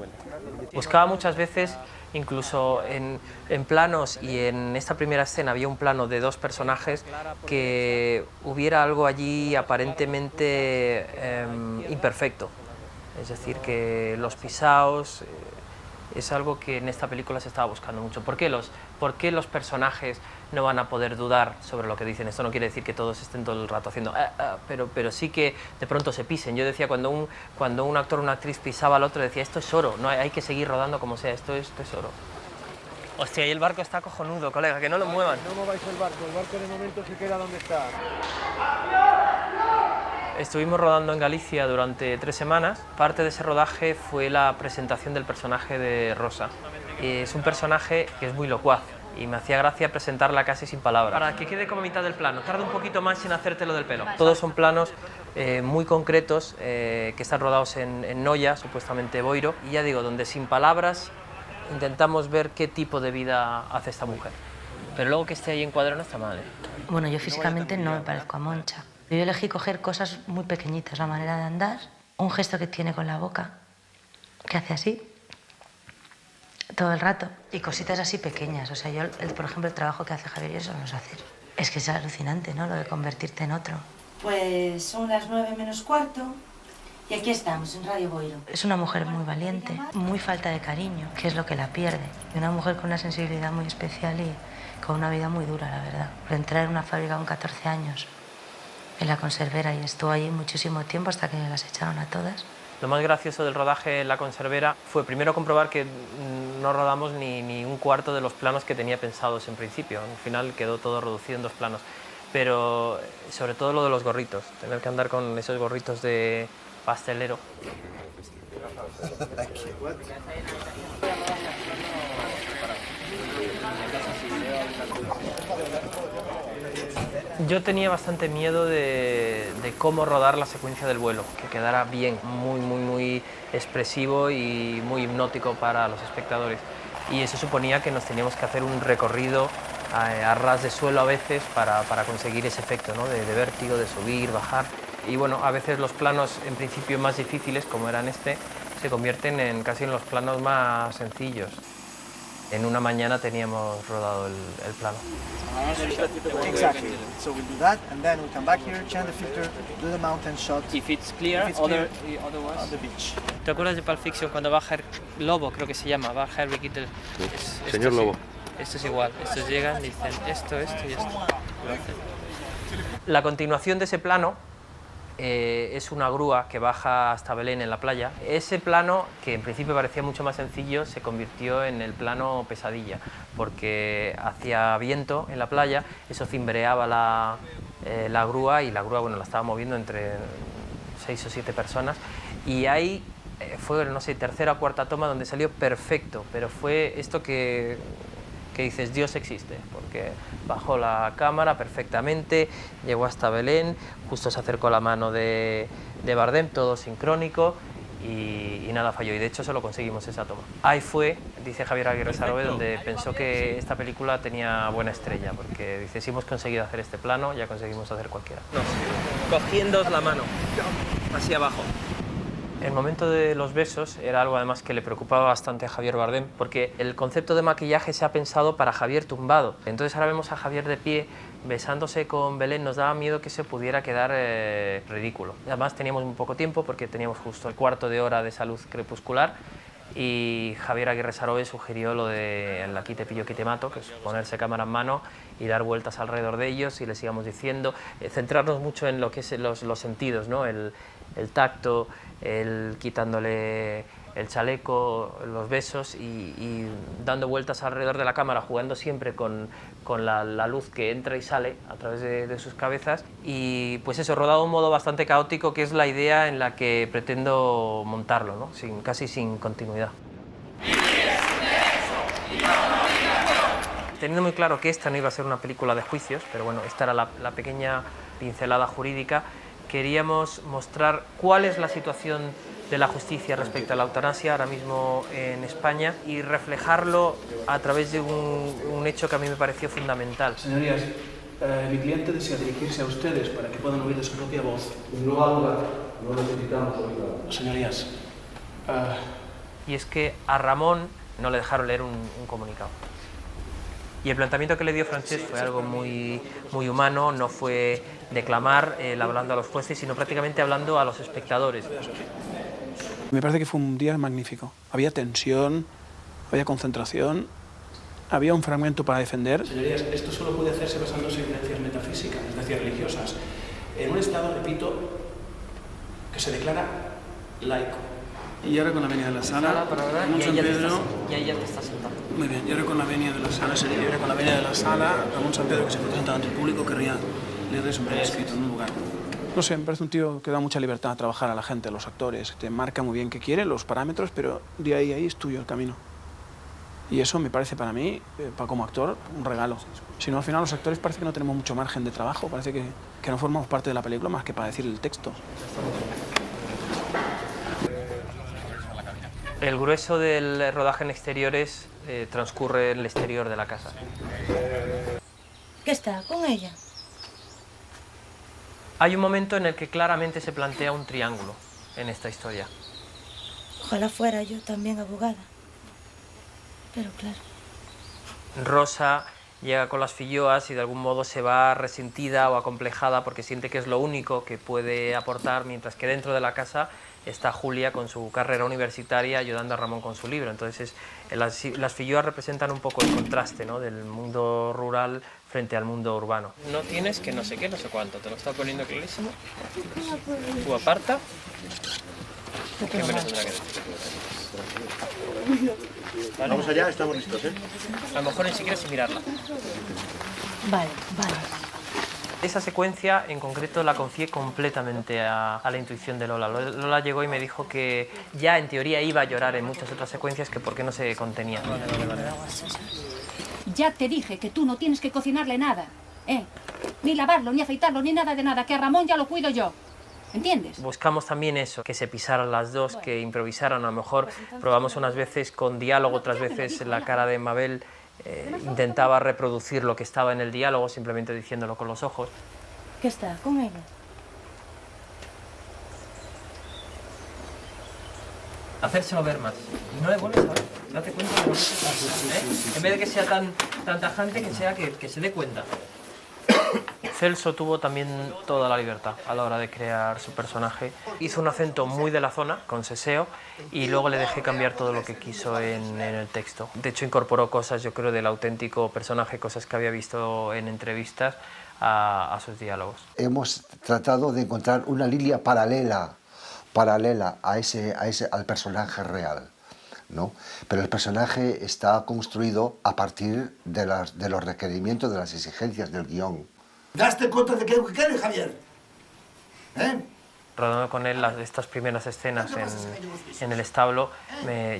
Buscaba muchas veces, incluso en planos, y en esta primera escena había un plano de 2 personajes, que hubiera algo allí aparentemente imperfecto. Es decir, que los pisaos es algo que en esta película se estaba buscando mucho. ¿Por qué los personajes no van a poder dudar sobre lo que dicen? Esto no quiere decir que todos estén todo el rato haciendo pero sí que de pronto se pisen. Yo decía, cuando un actor o una actriz pisaba al otro, decía, esto es oro, no hay que seguir rodando como sea, esto es oro. Hostia, y el barco está cojonudo, colega, que no lo muevan. No mováis el barco de momento se queda donde está. Estuvimos rodando en Galicia durante 3 semanas. Parte de ese rodaje fue la presentación del personaje de Rosa. Es un personaje que es muy locuaz y me hacía gracia presentarla casi sin palabras. Para que quede como mitad del plano, tarda un poquito más en hacértelo del pelo. Todos son planos muy concretos que están rodados en Noia, supuestamente Boiro, y ya digo, donde sin palabras intentamos ver qué tipo de vida hace esta mujer. Pero luego que esté ahí encuadrado no está mal, ¿eh? Bueno, yo físicamente no me parezco a Moncha. Yo elegí coger cosas muy pequeñitas, la manera de andar, un gesto que tiene con la boca, que hace así, todo el rato, y cositas así pequeñas. O sea, yo, por ejemplo, el trabajo que hace Javier, eso no sé hacer. Es que es alucinante, ¿no?, lo de convertirte en otro. Pues son las 9 menos cuarto y aquí estamos, en Radio Boiro. Es una mujer muy valiente, muy falta de cariño, que es lo que la pierde. Y una mujer con una sensibilidad muy especial y con una vida muy dura, la verdad. Por entrar en una fábrica con 14 años, en la conservera, y estuvo allí muchísimo tiempo hasta que las echaron a todas. Lo más gracioso del rodaje en la conservera fue primero comprobar que no rodamos ni un cuarto de los planos que tenía pensados en principio. Al final quedó todo reducido en 2 planos. Pero sobre todo lo de los gorritos, tener que andar con esos gorritos de pastelero. Yo tenía bastante miedo de cómo rodar la secuencia del vuelo, que quedara bien, muy expresivo y muy hipnótico para los espectadores. Y eso suponía que nos teníamos que hacer un recorrido a ras de suelo a veces para conseguir ese efecto, ¿no?, de vértigo, de subir, bajar. Y bueno, a veces los planos en principio más difíciles, como eran este, se convierten casi en los planos más sencillos. En una mañana teníamos rodado el plano. Exactly. So we'll do that, and then we'll come back here, change the filter, do the mountain shot. If it's clear, otherwise on the beach. ¿Te acuerdas de Pulp Fiction cuando va Lobo, creo que se llama, va Harvey Keitel? Señor Lobo. Esto es igual, estos llegan y dicen esto y esto. Lo hacen. La continuación de ese plano es una grúa que baja hasta Belén en la playa. Ese plano, que en principio parecía mucho más sencillo, se convirtió en el plano pesadilla, porque hacía viento en la playa, eso cimbreaba la grúa, y la grúa, bueno, la estaba moviendo entre 6 o 7 personas, y ahí fue, no sé, tercera o cuarta toma donde salió perfecto, pero fue esto que dices, Dios existe, porque bajó la cámara perfectamente, llegó hasta Belén, justo se acercó la mano de Bardem, todo sincrónico, y nada falló, y de hecho solo conseguimos esa toma. Ahí fue, dice Javier Aguirre Sarobe, donde pensó que esta película tenía buena estrella, porque dice, si hemos conseguido hacer este plano, ya conseguimos hacer cualquiera. Cogiéndoos la mano, hacia abajo. El momento de los besos era algo además que le preocupaba bastante a Javier Bardem, porque el concepto de maquillaje se ha pensado para Javier tumbado. Entonces ahora vemos a Javier de pie besándose con Belén, nos daba miedo que se pudiera quedar ridículo. Además teníamos muy poco tiempo porque teníamos justo el cuarto de hora de salud crepuscular, y Javier Aguirre Sarobe sugirió lo de el aquí te pillo, aquí te mato, que es ponerse cámara en mano y dar vueltas alrededor de ellos, y les íbamos diciendo, centrarnos mucho en lo que es los sentidos, ¿no? El tacto, el quitándole el chaleco, los besos, y dando vueltas alrededor de la cámara, jugando siempre con la luz que entra y sale a través de sus cabezas, y pues eso, rodado de un modo bastante caótico, que es la idea en la que pretendo montarlo, ¿no? Casi sin continuidad. Teniendo muy claro que esta no iba a ser una película de juicios, pero bueno, esta era la pequeña pincelada jurídica, queríamos mostrar cuál es la situación de la justicia respecto a la eutanasia ahora mismo en España, y reflejarlo a través de un hecho que a mí me pareció fundamental. Señorías, mi cliente desea dirigirse a ustedes para que puedan oír de su propia voz. No ha lugar, no necesitamos oír. Señorías. Y es que a Ramón no le dejaron leer un comunicado. Y el planteamiento que le dio Francesc fue algo muy humano, no fue declamar hablando a los jueces, sino prácticamente hablando a los espectadores. Me parece que fue un día magnífico. Había tensión, había concentración, había un fragmento para defender. Señorías, esto solo puede hacerse basándose en creencias metafísicas, es decir, religiosas, en un estado, repito, que se declara laico. Y ahora con la venia de la sala, Ramón San Pedro... Y ahí ya te estás sentando. Muy bien, y ahora con la venia de la sala, sería ahora con la venia de la sala, Ramón San Pedro, que se presenta ante el público, querría leerles un breve escrito en un lugar. No sé, me parece un tío que da mucha libertad a trabajar a la gente, a los actores, te marca muy bien qué quiere, los parámetros, pero de ahí a ahí es tuyo el camino. Y eso me parece para mí, como actor, un regalo. Si no, al final los actores parece que no tenemos mucho margen de trabajo, parece que no formamos parte de la película más que para decir el texto. El grueso del rodaje en exteriores transcurre en el exterior de la casa. ¿Qué está con ella? Hay un momento en el que claramente se plantea un triángulo en esta historia. Ojalá fuera yo también abogada. Pero claro. Rosa llega con las filloas y de algún modo se va resentida o acomplejada porque siente que es lo único que puede aportar, mientras que dentro de la casa está Julia con su carrera universitaria ayudando a Ramón con su libro. Entonces las filloas representan un poco el contraste, ¿no?, del mundo rural frente al mundo urbano. No tienes que no sé qué, no sé cuánto, te lo está poniendo clarísimo. Tú aparta. ¿Qué mereces la que ¿Vale? Vamos allá, estamos listos, ¿eh? A lo mejor ni siquiera sin mirarla. Vale. Esa secuencia en concreto la confié completamente a la intuición de Lola. Lola llegó y me dijo que ya en teoría iba a llorar en muchas otras secuencias, que por qué no se contenía. Vale. Ya te dije que tú no tienes que cocinarle nada, ni lavarlo, ni afeitarlo, ni nada de nada, que a Ramón ya lo cuido yo. ¿Entiendes? Buscamos también eso, que se pisaran las dos, que improvisaran. A lo mejor probamos unas veces con diálogo, otras veces la cara de Mabel intentaba reproducir lo que estaba en el diálogo, simplemente diciéndolo con los ojos. ¿Qué está con ella? hacérselo ver más. Y no le vuelves a ver, date cuenta de lo que es, En vez de que sea tan tajante, que sea que se dé cuenta. Celso tuvo también toda la libertad a la hora de crear su personaje. Hizo un acento muy de la zona, con seseo, y luego le dejé cambiar todo lo que quiso en el texto. De hecho, incorporó cosas, yo creo, del auténtico personaje, cosas que había visto en entrevistas a sus diálogos. Hemos tratado de encontrar una línea paralela al personaje real, ¿no? Pero el personaje está construido a partir de los requerimientos, de las exigencias del guión. ¿Daste cuenta de qué quiere, Javier? Rodando con él estas primeras escenas en el establo,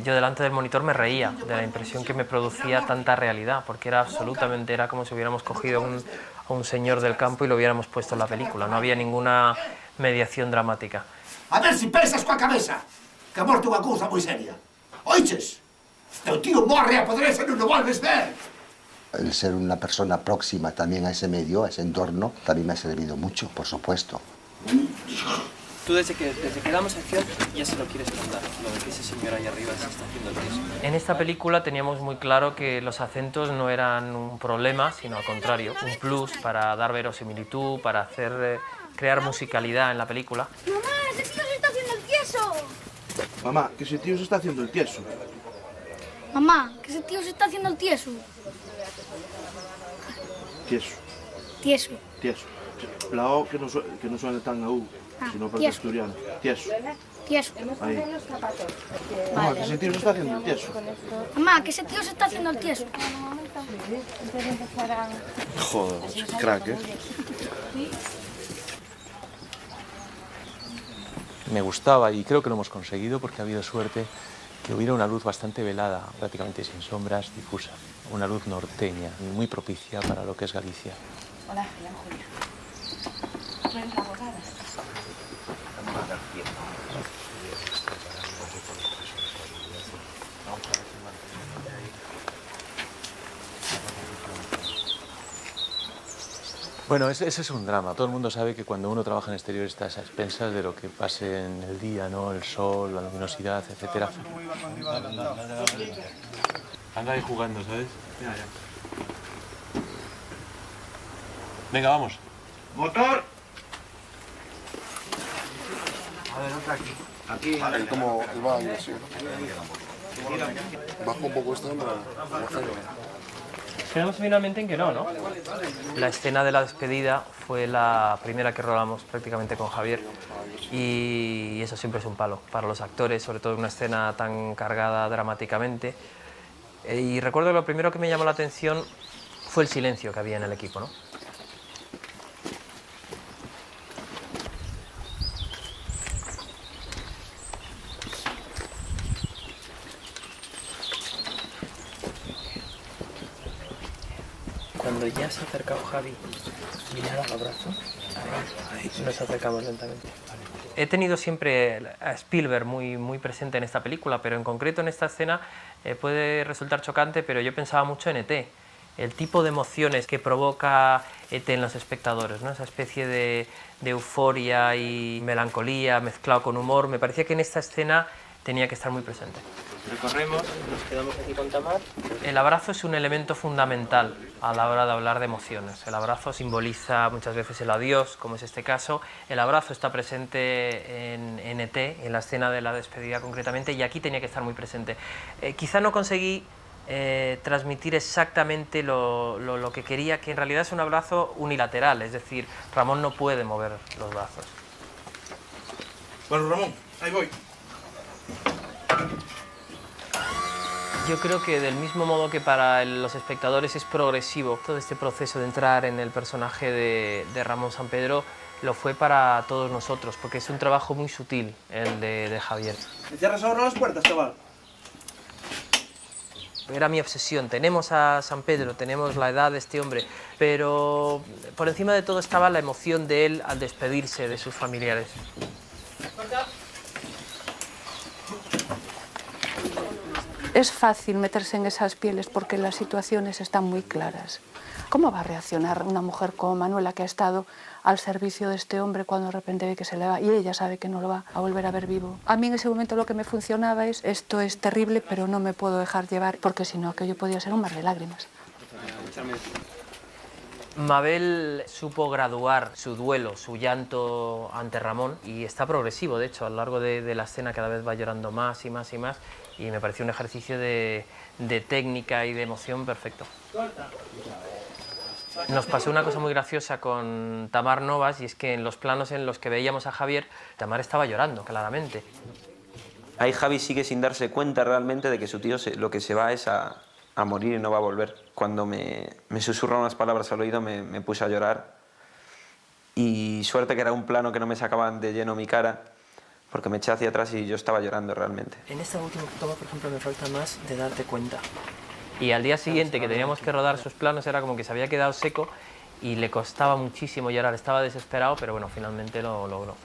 yo delante del monitor me reía de la impresión que me producía tanta realidad, porque era como si hubiéramos cogido a un señor del campo y lo hubiéramos puesto en la película. No había ninguna mediación dramática. A ver si pensas coa cabeza, que a morte unha cousa moi seria. Oiches? Teu tío morre a podreza e non o volves ver. El ser una persona próxima también a ese medio, a ese entorno, también me ha servido mucho, por supuesto. Tú desde que damos acción ya se lo quieres contar, lo de que ese señor ahí arriba se está haciendo el tieso. En esta película teníamos muy claro que los acentos no eran un problema, sino al contrario, un plus para dar verosimilitud, para crear musicalidad en la película. ¡Mamá, ese tío se está haciendo el tieso! Mamá, que ese tío se está haciendo el tieso. Mamá, que ese tío se está haciendo el tieso. Tieso. Tieso. Tieso. La O que no suene tan a U, sino para el asturiano. Tieso. Tieso. Ahí. Mamá, que ese tío se está haciendo el tieso. Mamá, que ese tío se está haciendo el tieso. Joder, crack, ¿eh? Me gustaba, y creo que lo hemos conseguido porque ha habido suerte, que hubiera una luz bastante velada, prácticamente sin sombras, difusa. Una luz norteña, muy propicia para lo que es Galicia. Hola, me llamo Julia. ¿Tú eres la abogada? Bueno, ese es un drama. Todo el mundo sabe que cuando uno trabaja en exterior está a expensas de lo que pase en el día, ¿no? El sol, la luminosidad, etc. Anda ahí jugando, ¿sabes? Ya. Venga, vamos. ¡Motor! A ver, otra aquí. Aquí. Ahí como el baño, sí. Bajo un poco esto, Quedamos finalmente en que no, ¿no? La escena de la despedida fue la primera que rodamos prácticamente con Javier y eso siempre es un palo para los actores, sobre todo en una escena tan cargada dramáticamente. Y recuerdo que lo primero que me llamó la atención fue el silencio que había en el equipo, ¿no? Cuando ya se ha acercado Javi y le ha dado el abrazo, nos acercamos lentamente. He tenido siempre a Spielberg muy presente en esta película, pero en concreto en esta escena puede resultar chocante, pero yo pensaba mucho en E.T., el tipo de emociones que provoca E.T. en los espectadores, ¿no? Esa especie de euforia y melancolía mezclado con humor, me parecía que en esta escena tenía que estar muy presente. Recorremos, nos quedamos aquí con Tamar. El abrazo es un elemento fundamental a la hora de hablar de emociones. El abrazo simboliza muchas veces el adiós, como es este caso. El abrazo está presente en E.T., en la escena de la despedida concretamente, y aquí tenía que estar muy presente. Quizá no conseguí transmitir exactamente lo que quería, que en realidad es un abrazo unilateral, es decir, Ramón no puede mover los brazos. Bueno, Ramón, ahí voy. Yo creo que del mismo modo que para los espectadores es progresivo todo este proceso de entrar en el personaje de Ramón Sampedro, lo fue para todos nosotros, porque es un trabajo muy sutil el de Javier. ¿Me cierras ahora las puertas, chaval? Era mi obsesión. Tenemos a San Pedro, tenemos la edad de este hombre, pero por encima de todo estaba la emoción de él al despedirse de sus familiares. Es fácil meterse en esas pieles porque las situaciones están muy claras. ¿Cómo va a reaccionar una mujer como Manuela, que ha estado al servicio de este hombre, cuando de repente ve que se le va y ella sabe que no lo va a volver a ver vivo? A mí en ese momento lo que me funcionaba es: esto es terrible, pero no me puedo dejar llevar, porque si no, aquello podía ser un mar de lágrimas. Mabel supo graduar su duelo, su llanto ante Ramón, y está progresivo, de hecho, a lo largo de la escena cada vez va llorando más y más y más, y me pareció un ejercicio de técnica y de emoción perfecto. Nos pasó una cosa muy graciosa con Tamar Novas, y es que en los planos en los que veíamos a Javier, Tamar estaba llorando, claramente. Ahí Javi sigue sin darse cuenta realmente de que su tío lo que se va es a morir y no va a volver. Cuando me susurran unas palabras al oído me puse a llorar, y suerte que era un plano que no me sacaban de lleno mi cara, porque me eché hacia atrás y yo estaba llorando realmente. En esta última toma, por ejemplo, me falta más de darte cuenta. Y al día siguiente, que teníamos que rodar sus planos, era como que se había quedado seco y le costaba muchísimo llorar, estaba desesperado, pero bueno, finalmente lo logró.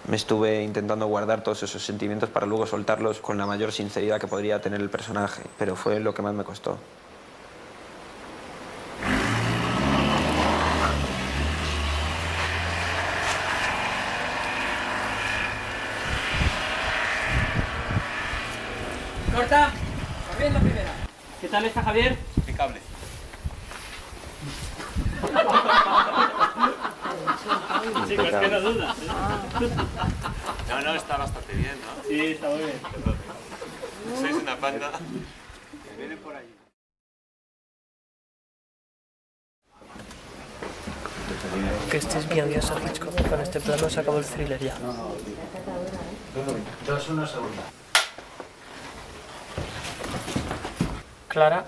Me estuve intentando guardar todos esos sentimientos para luego soltarlos con la mayor sinceridad que podría tener el personaje, pero fue lo que más me costó. ¡Corta! Javier, la primera. ¿Qué tal está, Javier? Impecable. Chicos, que no dudas. No, está bastante bien, ¿no? Sí, está muy bien. Sois una banda. Que vienen por allí. Que estés bien, Dios, Hitchcock. Con este plano se acabó el thriller ya. 2, 1, segunda. Clara.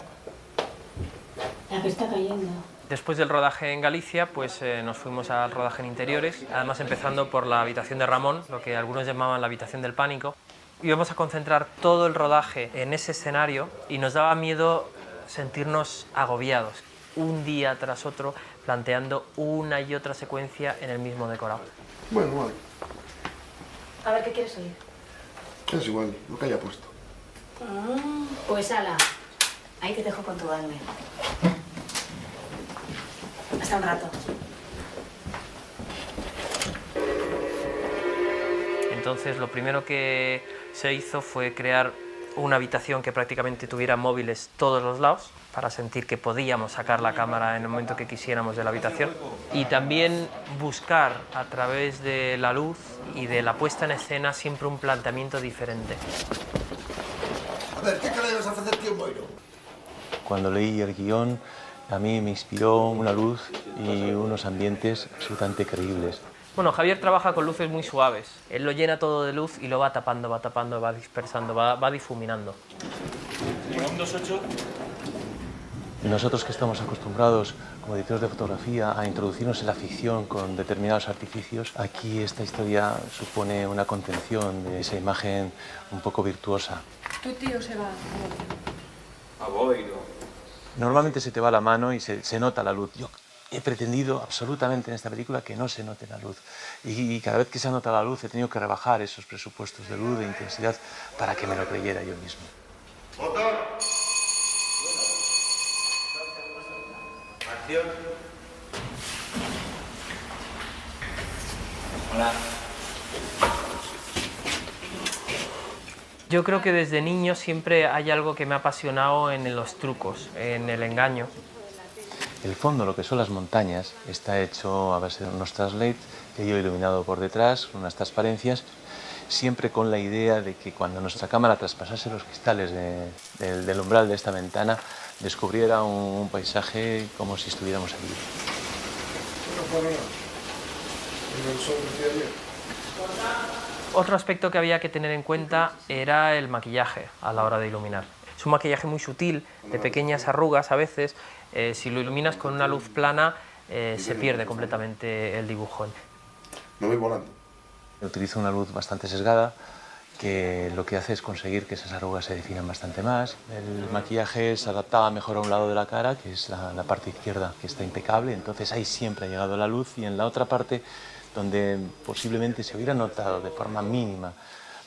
La que está cayendo. Después del rodaje en Galicia, pues nos fuimos al rodaje en interiores, además empezando por la habitación de Ramón, lo que algunos llamaban la habitación del pánico. Íbamos a concentrar todo el rodaje en ese escenario y nos daba miedo sentirnos agobiados, un día tras otro, planteando una y otra secuencia en el mismo decorado. Bueno, vale. A ver, ¿qué quieres oír? Es igual, lo que haya puesto. Pues ala, ahí te dejo con tu alma. Hasta un rato. Entonces lo primero que se hizo fue crear una habitación que prácticamente tuviera móviles todos los lados, para sentir que podíamos sacar la cámara en el momento que quisiéramos de la habitación, y también buscar a través de la luz y de la puesta en escena siempre un planteamiento diferente. A ver, ¿qué cara vas a hacer, tío Moiro? Cuando leí el guión, a mí me inspiró una luz y unos ambientes absolutamente creíbles. Bueno, Javier trabaja con luces muy suaves. Él lo llena todo de luz y lo va tapando, va dispersando, va difuminando. Un 2-8. Nosotros que estamos acostumbrados, como editores de fotografía, a introducirnos en la ficción con determinados artificios, aquí esta historia supone una contención de esa imagen un poco virtuosa. Tu tío se va a Boiro. Normalmente se te va la mano y se nota la luz. Yo he pretendido absolutamente en esta película que no se note la luz. Y cada vez que se nota la luz he tenido que rebajar esos presupuestos de luz, de intensidad, para que me lo creyera yo mismo. Acción. Hola. Yo creo que desde niño siempre hay algo que me ha apasionado en los trucos, en el engaño. El fondo, lo que son las montañas, está hecho a base de unos translates que yo he iluminado por detrás, unas transparencias, siempre con la idea de que cuando nuestra cámara traspasase los cristales del umbral de esta ventana, descubriera un paisaje como si estuviéramos allí. Otro aspecto que había que tener en cuenta era el maquillaje a la hora de iluminar. Es un maquillaje muy sutil, de pequeñas arrugas a veces. Si lo iluminas con una luz plana, se pierde completamente el dibujo. No voy volando. Utilizo una luz bastante sesgada, que lo que hace es conseguir que esas arrugas se definan bastante más. El maquillaje se adaptaba mejor a un lado de la cara, que es la parte izquierda, que está impecable, entonces ahí siempre ha llegado la luz, y en la otra parte, donde posiblemente se hubiera notado de forma mínima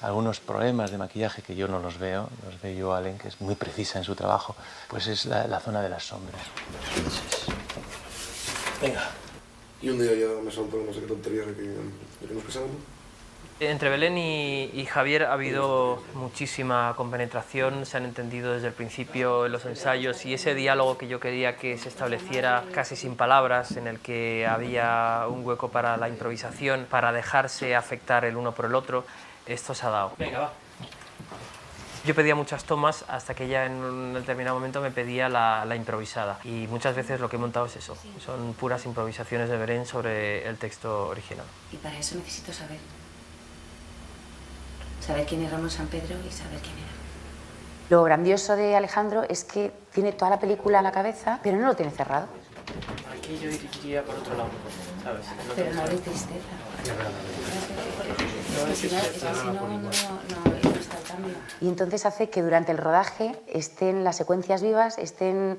algunos problemas de maquillaje que yo no los veo, los ve Jo Allen, que es muy precisa en su trabajo, pues es la zona de las sombras. Venga. Y un día ya me saltó no sé qué tontería de que nos casáramos. Entre Belén y Javier ha habido muchísima compenetración, se han entendido desde el principio en los ensayos, y ese diálogo que yo quería que se estableciera casi sin palabras, en el que había un hueco para la improvisación, para dejarse afectar el uno por el otro, esto se ha dado. Venga, va. Yo pedía muchas tomas hasta que ella en un determinado momento me pedía la improvisada, y muchas veces lo que he montado es eso, son puras improvisaciones de Belén sobre el texto original. Y para eso necesito saber quién es Ramón San Pedro y saber quién era. Lo grandioso de Alejandro es que tiene toda la película en la cabeza, pero no lo tiene cerrado. Aquí yo iría por otro lado, ¿sabes? Pero no de tristeza. Y entonces hace que durante el rodaje estén las secuencias vivas, estén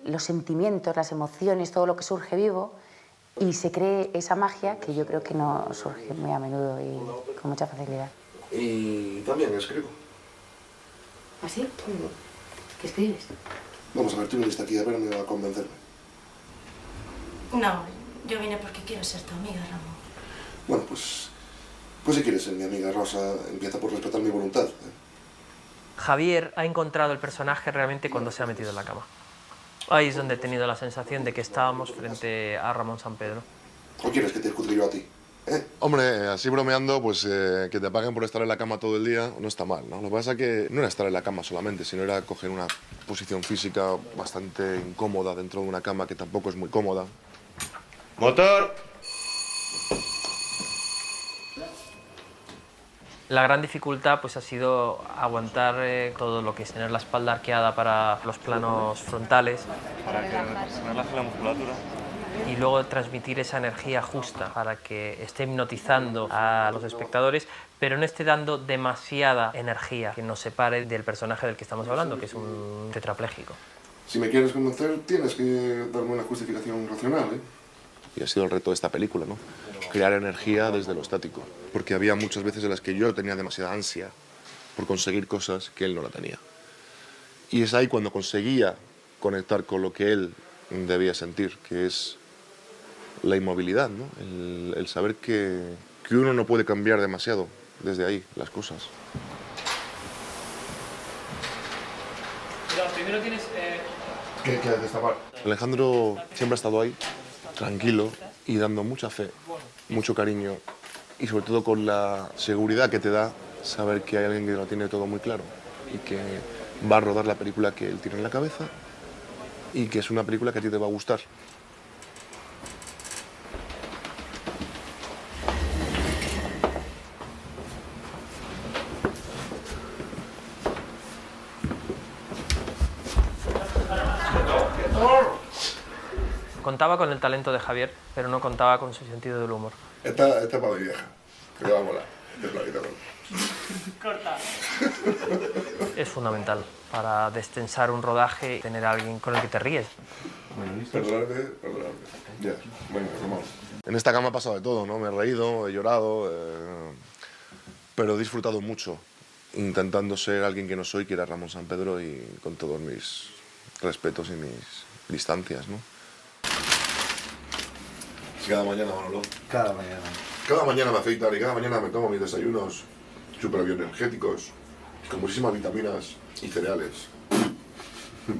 los sentimientos, las emociones, todo lo que surge vivo, y se cree esa magia que yo creo que no surge muy a menudo y con mucha facilidad. Y también escribo. ¿Ah, sí? ¿Qué escribes? Vamos a ver, tú viniste aquí a verme a convencerme. No, yo vine porque quiero ser tu amiga, Ramón. Bueno, pues si quieres ser mi amiga Rosa, empieza por respetar mi voluntad. Javier ha encontrado el personaje realmente cuando se ha metido en la cama. Ahí es donde he tenido la sensación de que estábamos frente a Ramón San Pedro. ¿O quieres que te escuche yo a ti? Hombre, así bromeando, pues que te paguen por estar en la cama todo el día no está mal, ¿no? Lo que pasa es que no era estar en la cama solamente, sino era coger una posición física bastante incómoda dentro de una cama que tampoco es muy cómoda. ¡Motor! La gran dificultad pues ha sido aguantar todo lo que es tener la espalda arqueada para los planos frontales. Para que relaje la musculatura. Y luego transmitir esa energía justa para que esté hipnotizando a los espectadores, pero no esté dando demasiada energía que nos separe del personaje del que estamos hablando, que es un tetrapléjico. Si me quieres convencer, tienes que darme una justificación racional, ¿eh? Y ha sido el reto de esta película, ¿no? Crear energía desde lo estático. Porque había muchas veces en las que yo tenía demasiada ansia por conseguir cosas que él no la tenía. Y es ahí cuando conseguía conectar con lo que él debía sentir, que es la inmovilidad, ¿no? El saber que uno no puede cambiar demasiado desde ahí las cosas. Pero primero tienes... ¿Qué haces destapar? Alejandro siempre ha estado ahí, tranquilo y dando mucha fe, mucho cariño y sobre todo con la seguridad que te da saber que hay alguien que lo tiene todo muy claro y que va a rodar la película que él tiene en la cabeza y que es una película que a ti te va a gustar. Contaba con el talento de Javier, pero no contaba con su sentido del humor. Esta es para mi vieja, que le va a molar. Este planeta, Corta. Es fundamental para destensar un rodaje, tener a alguien con el que te ríes. Perdonadme. Ya, venga, Ramón. En esta cama ha pasado de todo, ¿no? Me he reído, he llorado, pero he disfrutado mucho intentando ser alguien que no soy, que era Ramón San Pedro, y con todos mis respetos y mis distancias, ¿no? Cada mañana, Manolo. Cada mañana. Cada mañana me afeitan y cada mañana me tomo mis desayunos súper bioenergéticos, con muchísimas vitaminas y cereales.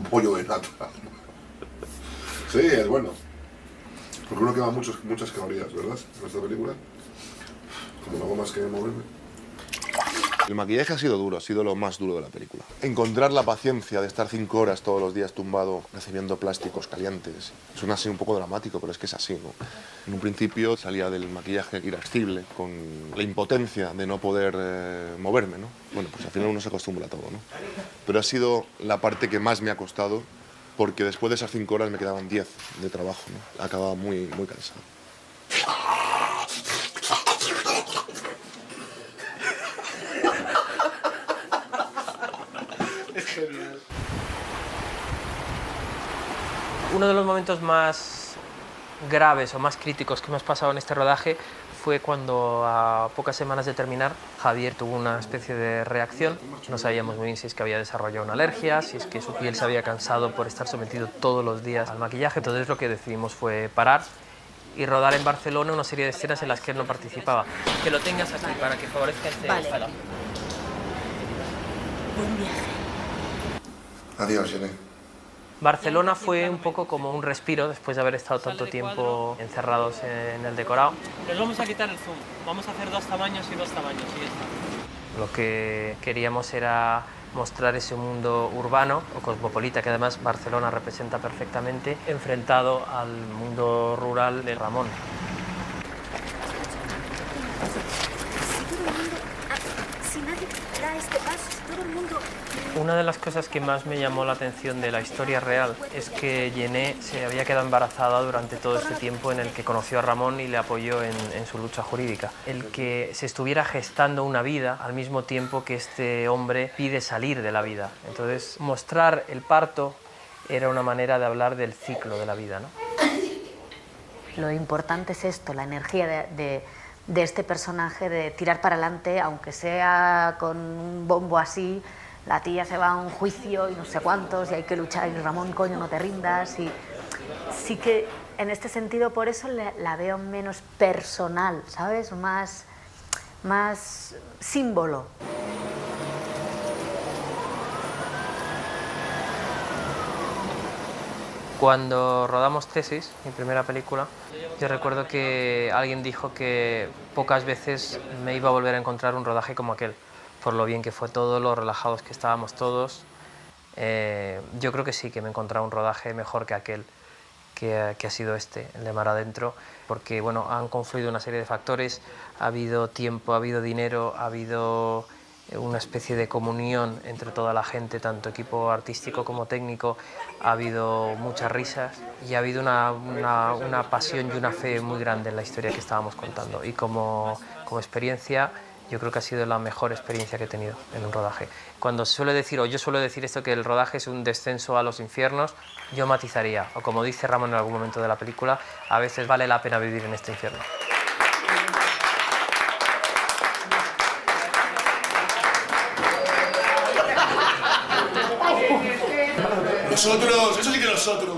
Pollo de nata. Sí, es bueno. Porque uno quema muchas calorías, ¿verdad? En esta película. Como no hago más que moverme. El maquillaje ha sido duro, ha sido lo más duro de la película. Encontrar la paciencia de estar 5 horas todos los días tumbado recibiendo plásticos calientes. Suena así un poco dramático, pero es que es así, ¿no? En un principio salía del maquillaje irascible, con la impotencia de no poder moverme, ¿no? Bueno, pues al final uno se acostumbra a todo, ¿no? Pero ha sido la parte que más me ha costado, porque después de esas 5 horas me quedaban 10 de trabajo, ¿no? Acababa muy cansado. Genial. Uno de los momentos más graves o más críticos que hemos pasado en este rodaje fue cuando a pocas semanas de terminar Javier tuvo una especie de reacción. No sabíamos muy bien si es que había desarrollado una alergia, si es que su piel se había cansado por estar sometido todos los días al maquillaje. Entonces lo que decidimos fue parar y rodar en Barcelona una serie de escenas en las que él no participaba. Que lo tengas aquí para que favorezca este estilo. Buen viaje. Adiós, Jenny. Barcelona fue un poco como un respiro después de haber estado tanto tiempo encerrados en el decorado. Les vamos a quitar el zoom, vamos a hacer 2 tamaños y 2 tamaños y ya está. Lo que queríamos era mostrar ese mundo urbano o cosmopolita que además Barcelona representa perfectamente, enfrentado al mundo rural de Ramón. Si nadie da este paso, si todo el mundo... Una de las cosas que más me llamó la atención de la historia real es que Jenné se había quedado embarazada durante todo este tiempo en el que conoció a Ramón y le apoyó en su lucha jurídica. El que se estuviera gestando una vida al mismo tiempo que este hombre pide salir de la vida. Entonces, mostrar el parto era una manera de hablar del ciclo de la vida, ¿no? Lo importante es esto, la energía de este personaje, de tirar para adelante, aunque sea con un bombo así. La tía se va a un juicio y no sé cuántos y hay que luchar y Ramón, coño, no te rindas. Y sí que en este sentido por eso la veo menos personal, ¿sabes? Más símbolo. Cuando rodamos Tesis, mi primera película, yo recuerdo que alguien dijo que pocas veces me iba a volver a encontrar un rodaje como aquel, por lo bien que fue todo, lo relajados que estábamos todos. Yo creo que sí, que me he encontrado un rodaje mejor que aquel, que ha sido este, el de Mar Adentro, porque bueno, han confluido una serie de factores, ha habido tiempo, ha habido dinero, ha habido una especie de comunión entre toda la gente, tanto equipo artístico como técnico, ha habido muchas risas y ha habido una pasión y una fe muy grande en la historia que estábamos contando. Y como experiencia, yo creo que ha sido la mejor experiencia que he tenido en un rodaje. Cuando se suele decir, o yo suelo decir esto, que el rodaje es un descenso a los infiernos, yo matizaría, o como dice Ramón en algún momento de la película, a veces vale la pena vivir en este infierno. Nosotros, eso sí que nosotros.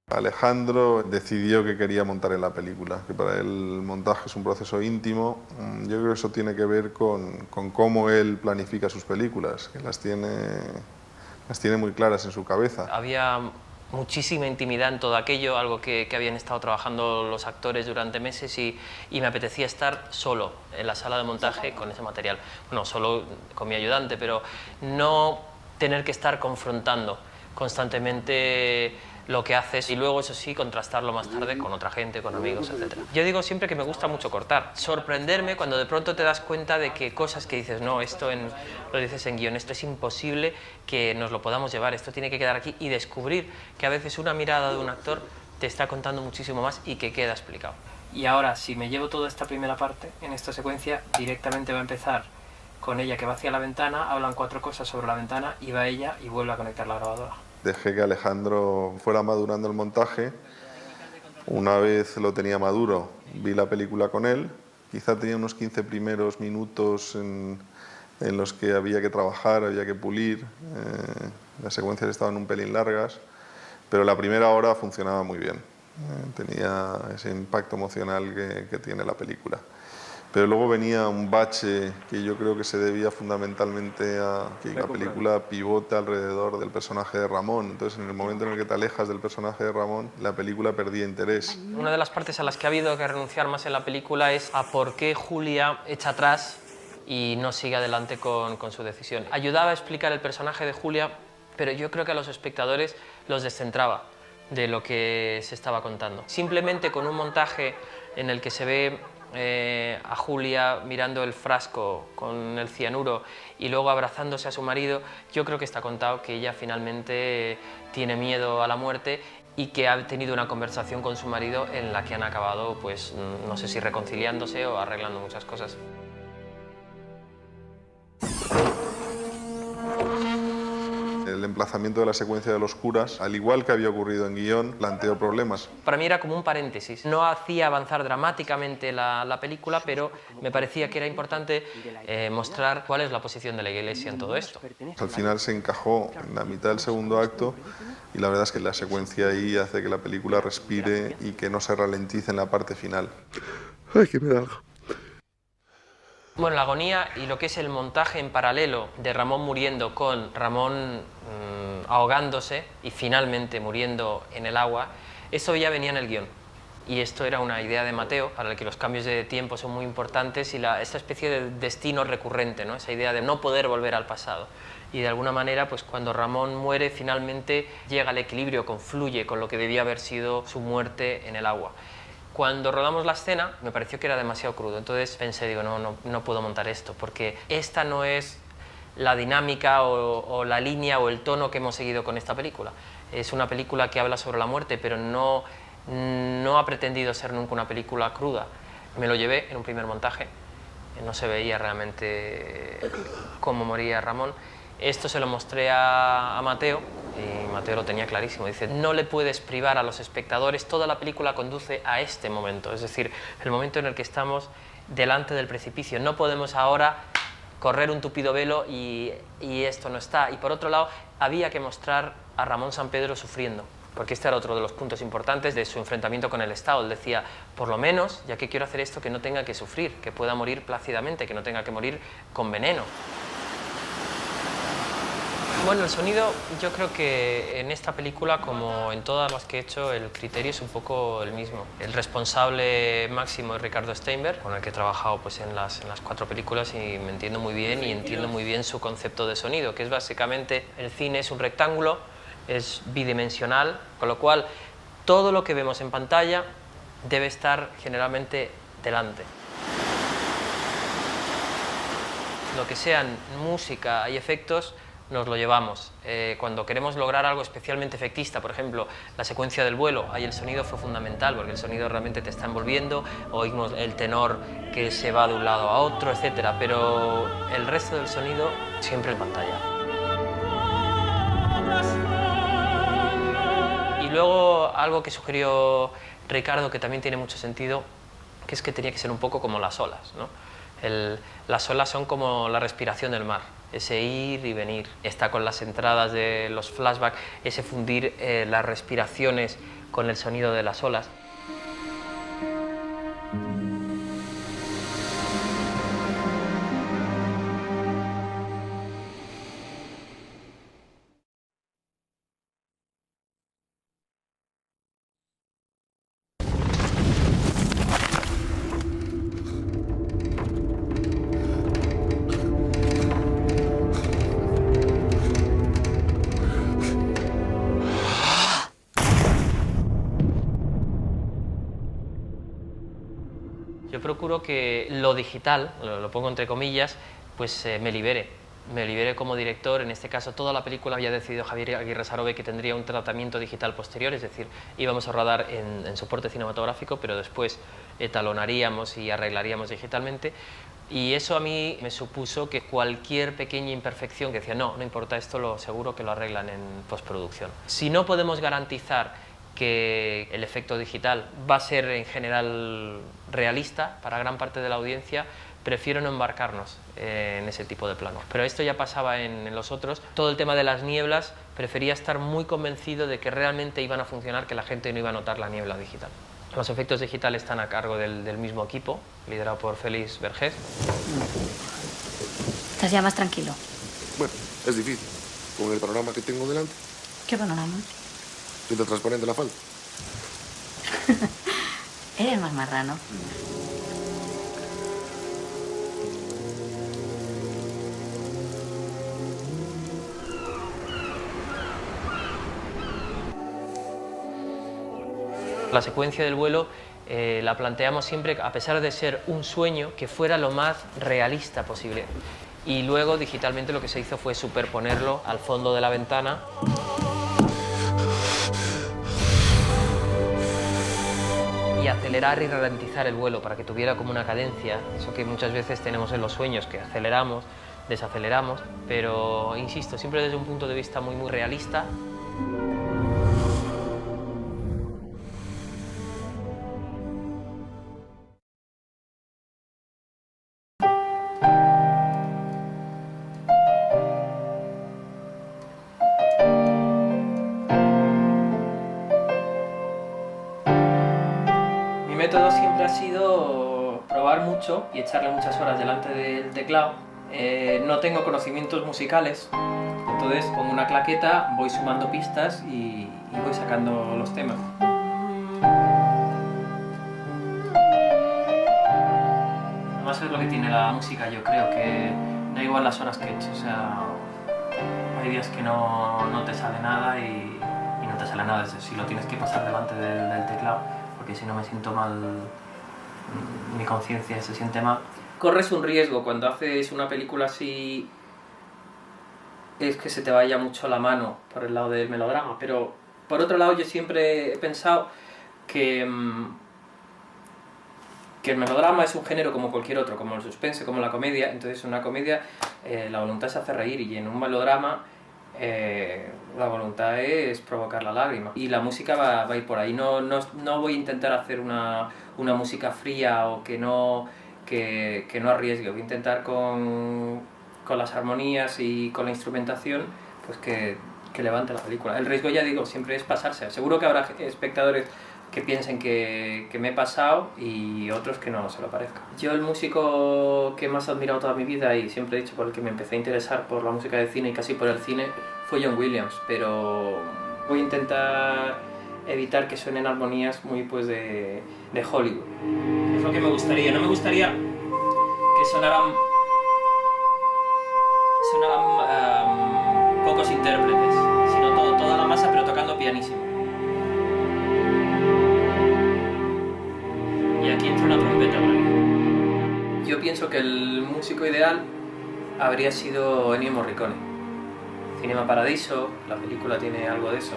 Alejandro decidió que quería montar en la película, que para él el montaje es un proceso íntimo. Yo creo que eso tiene que ver con cómo él planifica sus películas, que las tiene muy claras en su cabeza. Había muchísima intimidad en todo aquello, algo que habían estado trabajando los actores durante meses y me apetecía estar solo en la sala de montaje con ese material. Bueno, solo con mi ayudante, pero no tener que estar confrontando constantemente lo que haces y luego, eso sí, contrastarlo más tarde con otra gente, con amigos, etc. Yo digo siempre que me gusta mucho cortar, sorprenderme cuando de pronto te das cuenta de que cosas que dices, no, esto lo dices en guión, esto es imposible que nos lo podamos llevar, esto tiene que quedar aquí, y descubrir que a veces una mirada de un actor te está contando muchísimo más y que queda explicado. Y ahora, si me llevo toda esta primera parte, en esta secuencia, directamente va a empezar con ella que va hacia la ventana, hablan 4 cosas sobre la ventana y va ella y vuelve a conectar la grabadora. Dejé que Alejandro fuera madurando el montaje. Una vez lo tenía maduro, vi la película con él. Quizá tenía unos 15 primeros minutos en los que había que trabajar, había que pulir. Las secuencias estaban un pelín largas, pero la primera hora funcionaba muy bien. Tenía ese impacto emocional que tiene la película. Pero luego venía un bache que yo creo que se debía fundamentalmente a que la película pivota alrededor del personaje de Ramón. Entonces, en el momento en el que te alejas del personaje de Ramón, la película perdía interés. Una de las partes a las que ha habido que renunciar más en la película es a por qué Julia echa atrás y no sigue adelante con su decisión. Ayudaba a explicar el personaje de Julia, pero yo creo que a los espectadores los descentraba de lo que se estaba contando. Simplemente con un montaje en el que se ve a Julia mirando el frasco con el cianuro y luego abrazándose a su marido, yo creo que está contado que ella finalmente tiene miedo a la muerte y que ha tenido una conversación con su marido en la que han acabado, pues no sé si reconciliándose o arreglando muchas cosas. El emplazamiento de la secuencia de los curas, al igual que había ocurrido en guión, planteó problemas. Para mí era como un paréntesis. No hacía avanzar dramáticamente la película, pero me parecía que era importante mostrar cuál es la posición de la Iglesia en todo esto. Al final se encajó en la mitad del segundo acto y la verdad es que la secuencia ahí hace que la película respire y que no se ralentice en la parte final. Ay, que me da algo. Bueno, la agonía y lo que es el montaje en paralelo de Ramón muriendo con Ramón ahogándose y finalmente muriendo en el agua, eso ya venía en el guión. Y esto era una idea de Mateo, para el que los cambios de tiempo son muy importantes y esa especie de destino recurrente, ¿no? Esa idea de no poder volver al pasado. Y de alguna manera, pues cuando Ramón muere, finalmente llega al equilibrio, confluye con lo que debía haber sido su muerte en el agua. Cuando rodamos la escena me pareció que era demasiado crudo, entonces pensé, digo, no puedo montar esto, porque esta no es la dinámica o la línea o el tono que hemos seguido con esta película. Es una película que habla sobre la muerte, pero no ha pretendido ser nunca una película cruda. Me lo llevé en un primer montaje, no se veía realmente cómo moría Ramón. Esto se lo mostré a Mateo y Mateo lo tenía clarísimo. Dice, no le puedes privar a los espectadores, toda la película conduce a este momento, es decir, el momento en el que estamos delante del precipicio. No podemos ahora correr un tupido velo y esto no está. Y por otro lado, había que mostrar a Ramón Sampedro sufriendo, porque este era otro de los puntos importantes de su enfrentamiento con el Estado. Él decía, por lo menos, ya que quiero hacer esto, que no tenga que sufrir, que pueda morir plácidamente, que no tenga que morir con veneno. Bueno, el sonido, yo creo que en esta película, como en todas las que he hecho, el criterio es un poco el mismo. El responsable máximo es Ricardo Steinberg, con el que he trabajado pues, en las 4 películas y me entiendo muy bien y entiendo muy bien su concepto de sonido, que es básicamente, el cine es un rectángulo, es bidimensional, con lo cual todo lo que vemos en pantalla debe estar generalmente delante. Lo que sean música y efectos, nos lo llevamos. Cuando queremos lograr algo especialmente efectista, por ejemplo, la secuencia del vuelo, ahí el sonido fue fundamental, porque el sonido realmente te está envolviendo, oímos el tenor que se va de un lado a otro, etc. Pero el resto del sonido siempre en pantalla. Y luego algo que sugirió Ricardo, que también tiene mucho sentido, que es que tenía que ser un poco como las olas, ¿no? Las olas son como la respiración del mar, ese ir y venir. Está con las entradas de los flashbacks, ese fundir las respiraciones con el sonido de las olas. Yo procuro que lo digital, lo pongo entre comillas, pues me libere como director. En este caso, toda la película había decidido Javier Aguirre Sarobe que tendría un tratamiento digital posterior, es decir, íbamos a rodar en soporte cinematográfico, pero después etalonaríamos y arreglaríamos digitalmente. Y eso a mí me supuso que cualquier pequeña imperfección que decía, no importa esto, lo seguro que lo arreglan en postproducción. Si no podemos garantizar que el efecto digital va a ser en general realista para gran parte de la audiencia, prefiero no embarcarnos en ese tipo de planos. Pero esto ya pasaba en los otros. Todo el tema de las nieblas, prefería estar muy convencido de que realmente iban a funcionar, que la gente no iba a notar la niebla digital. Los efectos digitales están a cargo del mismo equipo, liderado por Félix Vergés. Estás ya más tranquilo. Bueno, es difícil. Con el panorama que tengo delante. ¿Qué panorama? ¿Pinta transparente la falda? Eres más marrano. La secuencia del vuelo la planteamos siempre, a pesar de ser un sueño, que fuera lo más realista posible. Y luego, digitalmente, lo que se hizo fue superponerlo al fondo de la ventana. Y acelerar y ralentizar el vuelo para que tuviera como una cadencia, eso que muchas veces tenemos en los sueños, que aceleramos, desaceleramos, pero insisto, siempre desde un punto de vista muy realista. Mi método siempre ha sido probar mucho y echarle muchas horas delante del teclado. No tengo conocimientos musicales, entonces con una claqueta voy sumando pistas y voy sacando los temas. Además es lo que tiene la música, yo creo, que da igual las horas que eches, o sea, hay días que no te sale nada y no te sale nada si lo tienes que pasar delante del teclado, porque si no me siento mal, mi conciencia se siente mal. Corres un riesgo cuando haces una película así, es que se te vaya mucho la mano por el lado del melodrama, pero por otro lado yo siempre he pensado que el melodrama es un género como cualquier otro, como el suspense, como la comedia. Entonces en una comedia la voluntad es hacer reír, y en un melodrama la voluntad es provocar la lágrima, y la música va a ir por ahí. No voy a intentar hacer una música fría o que no arriesgue. Voy a intentar con las armonías y con la instrumentación pues que levante la película. El riesgo, ya digo, siempre es pasarse. Seguro que habrá espectadores que piensen que me he pasado y otros que no se lo parezca. Yo el músico que más he admirado toda mi vida, y siempre he dicho por el que me empecé a interesar por la música de cine y casi por el cine, fue John Williams, pero voy a intentar evitar que suenen armonías muy pues de Hollywood. Es lo que me gustaría. No me gustaría que sonaran pocos intérpretes, sino toda la masa, pero tocando pianísimo. Y aquí entra una trompeta por ahí. Yo pienso que el músico ideal habría sido Ennio Morricone. Cinema Paradiso, la película tiene algo de eso.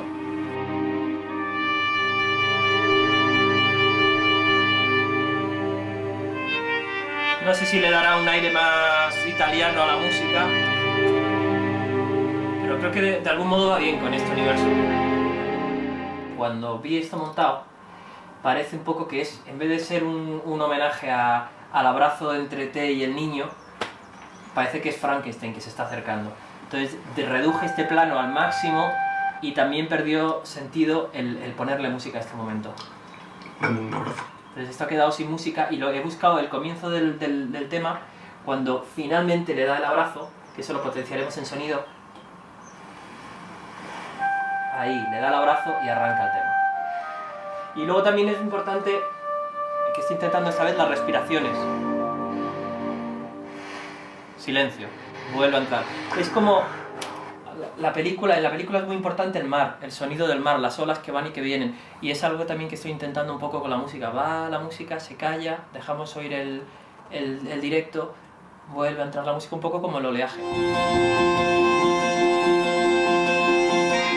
No sé si le dará un aire más italiano a la música, pero creo que de algún modo va bien con este universo. Cuando vi esto montado, parece un poco que es, en vez de ser un homenaje al abrazo entre T y el niño, parece que es Frankenstein que se está acercando. Entonces reduje este plano al máximo y también perdió sentido el ponerle música a este momento. Entonces esto ha quedado sin música, y lo he buscado el comienzo del tema, cuando finalmente le da el abrazo, que eso lo potenciaremos en sonido. Ahí, le da el abrazo y arranca el tema. Y luego también es importante, que estoy intentando esta vez, las respiraciones. Silencio, vuelve a entrar. Es como en la película es muy importante el mar, el sonido del mar, las olas que van y que vienen. Y es algo también que estoy intentando un poco con la música. Va la música, se calla, dejamos oír el directo, vuelve a entrar la música, un poco como el oleaje.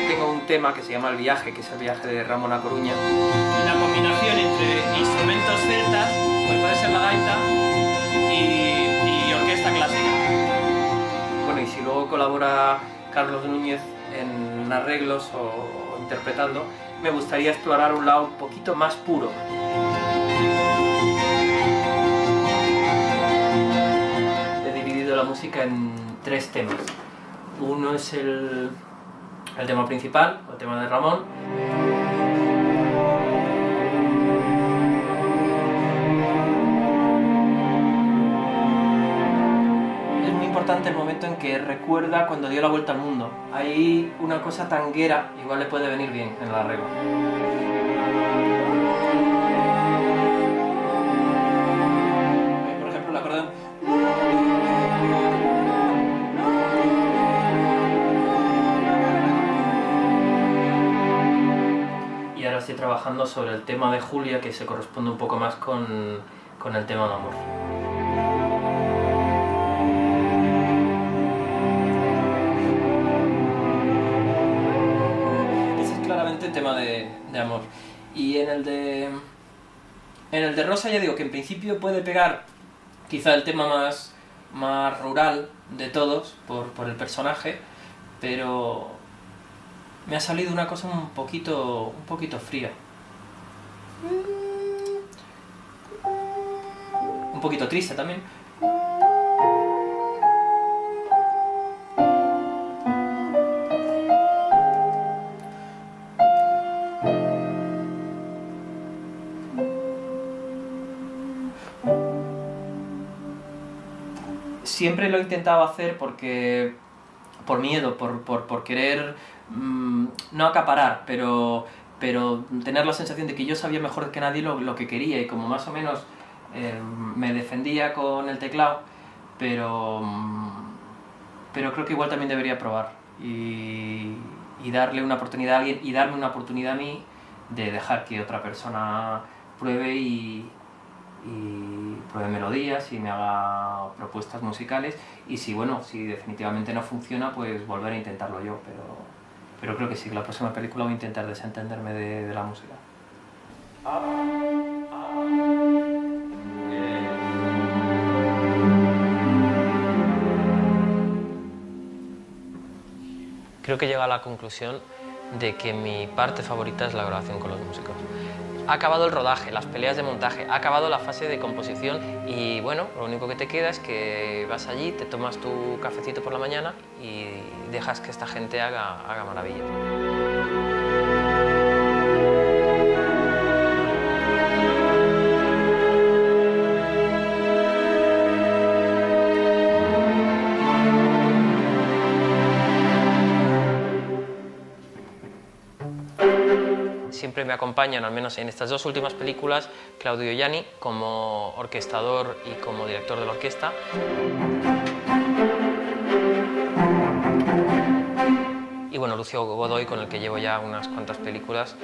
Tengo un tema que se llama El Viaje, que es el viaje de Ramón a Coruña. Una combinación entre instrumentos celtas, pues puede ser la gaita, y orquesta clásica. Bueno, y si luego colabora Carlos Núñez en arreglos o interpretando, me gustaría explorar un lado un poquito más puro. He dividido la música en 3 temas. Uno es el tema principal, el tema de Ramón. Es muy importante el momento en que recuerda cuando dio la vuelta al mundo. Hay una cosa tanguera, igual le puede venir bien en el arreglo. Por ejemplo, el acordeón. Y ahora estoy trabajando sobre el tema de Julia, que se corresponde un poco más con el tema de amor. Tema de amor. Y en el de Rosa, ya digo que en principio puede pegar quizá el tema más rural de todos por el personaje, pero me ha salido una cosa un poquito fría. Un poquito triste también. Siempre lo he intentado hacer porque por miedo, por querer no acaparar, pero tener la sensación de que yo sabía mejor que nadie lo que quería, y como más o menos me defendía con el teclado, pero creo que igual también debería probar y darle una oportunidad a alguien y darme una oportunidad a mí de dejar que otra persona pruebe y pruebe melodías y me haga propuestas musicales, y si definitivamente no funciona, pues volver a intentarlo yo, pero creo que sí, que la próxima película voy a intentar desentenderme de la música. Creo que llega a la conclusión de que mi parte favorita es la grabación con los músicos. Ha acabado el rodaje, las peleas de montaje, ha acabado la fase de composición y bueno, lo único que te queda es que vas allí, te tomas tu cafecito por la mañana y dejas que esta gente haga maravillas. Siempre me acompañan, al menos en estas dos últimas películas, Claudio Gianni como orquestador y como director de la orquesta. Y bueno, Lucio Godoy, con el que llevo ya unas cuantas películas.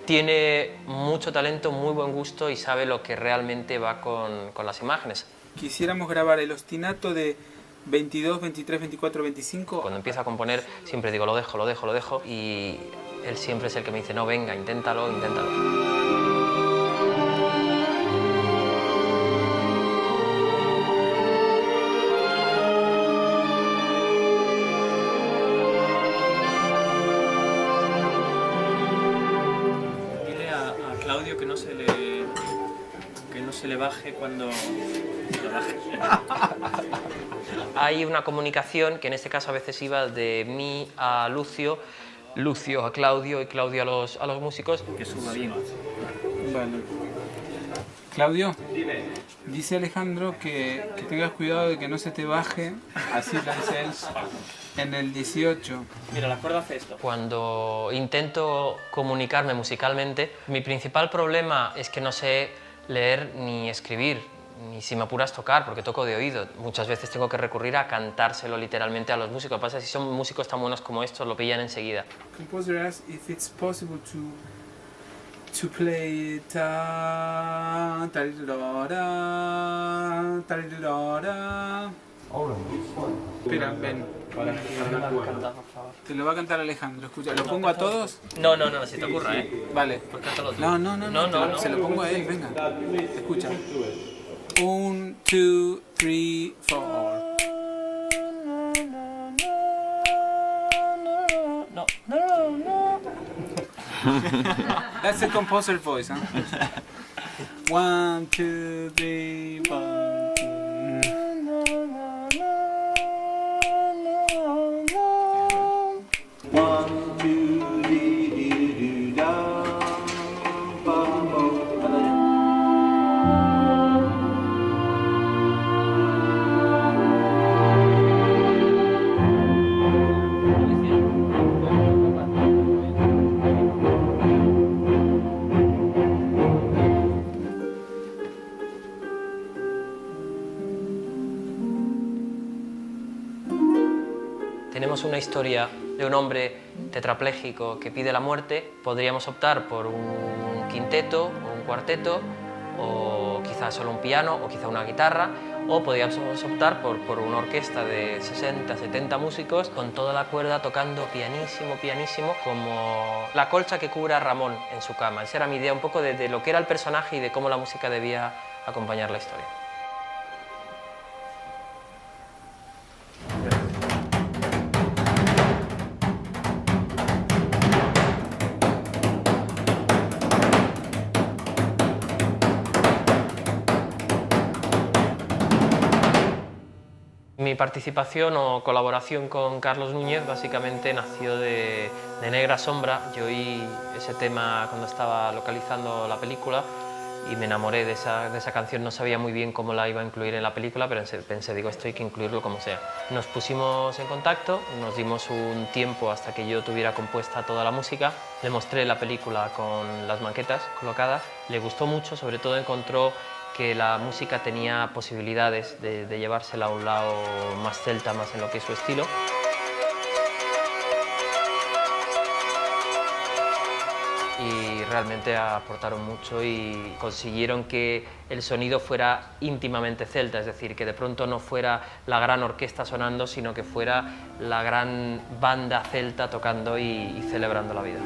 Tiene mucho talento, muy buen gusto y sabe lo que realmente va con las imágenes. Quisiéramos grabar el ostinato de 22, 23, 24, 25. Cuando empiezo a componer siempre digo lo dejo y él siempre es el que me dice no, venga, inténtalo. Dile a Claudio que no se le baje cuando lo baje. Hay una comunicación que en este caso a veces iba de mí a Lucio, Lucio a Claudio y Claudio a los músicos. Que suba bien. Vale. Claudio, dice Alejandro que tengas cuidado de que no se te baje, así lo dice él, en el 18. Mira, la cuerda hace esto. Cuando intento comunicarme musicalmente, mi principal problema es que no sé leer ni escribir, ni si me apuras tocar, porque toco de oído. Muchas veces tengo que recurrir a cantárselo literalmente a los músicos. Lo que pasa es que si son músicos tan buenos como estos, lo pillan enseguida. Composer asks if it's possible to play ta ta ta ta. Espera, ven. Te lo va a cantar Alejandro, escucha. ¿Lo pongo a todos? No, si te ocurra, ¿eh? Vale. No, se lo pongo a él, venga. Escucha. 1, 2, 3, 4. No. That's the composer voice, huh? 1, 2, 3, 4. Tenemos una historia de un hombre tetrapléjico que pide la muerte. Podríamos optar por un quinteto o un cuarteto, o quizás solo un piano, o quizá una guitarra, o podríamos optar por una orquesta de 60, 70 músicos con toda la cuerda tocando pianísimo, como la colcha que cubre a Ramón en su cama. Esa era mi idea un poco de lo que era el personaje y de cómo la música debía acompañar la historia. Mi participación o colaboración con Carlos Núñez básicamente nació de Negra Sombra. Yo oí ese tema cuando estaba localizando la película y me enamoré de esa canción. No sabía muy bien cómo la iba a incluir en la película, pero pensé, digo, esto hay que incluirlo como sea. Nos pusimos en contacto, nos dimos un tiempo hasta que yo tuviera compuesta toda la música. Le mostré la película con las maquetas colocadas. Le gustó mucho, sobre todo encontró que la música tenía posibilidades de llevársela a un lado más celta, más en lo que es su estilo. Y realmente aportaron mucho y consiguieron que el sonido fuera íntimamente celta, es decir, que de pronto no fuera la gran orquesta sonando, sino que fuera la gran banda celta tocando y celebrando la vida.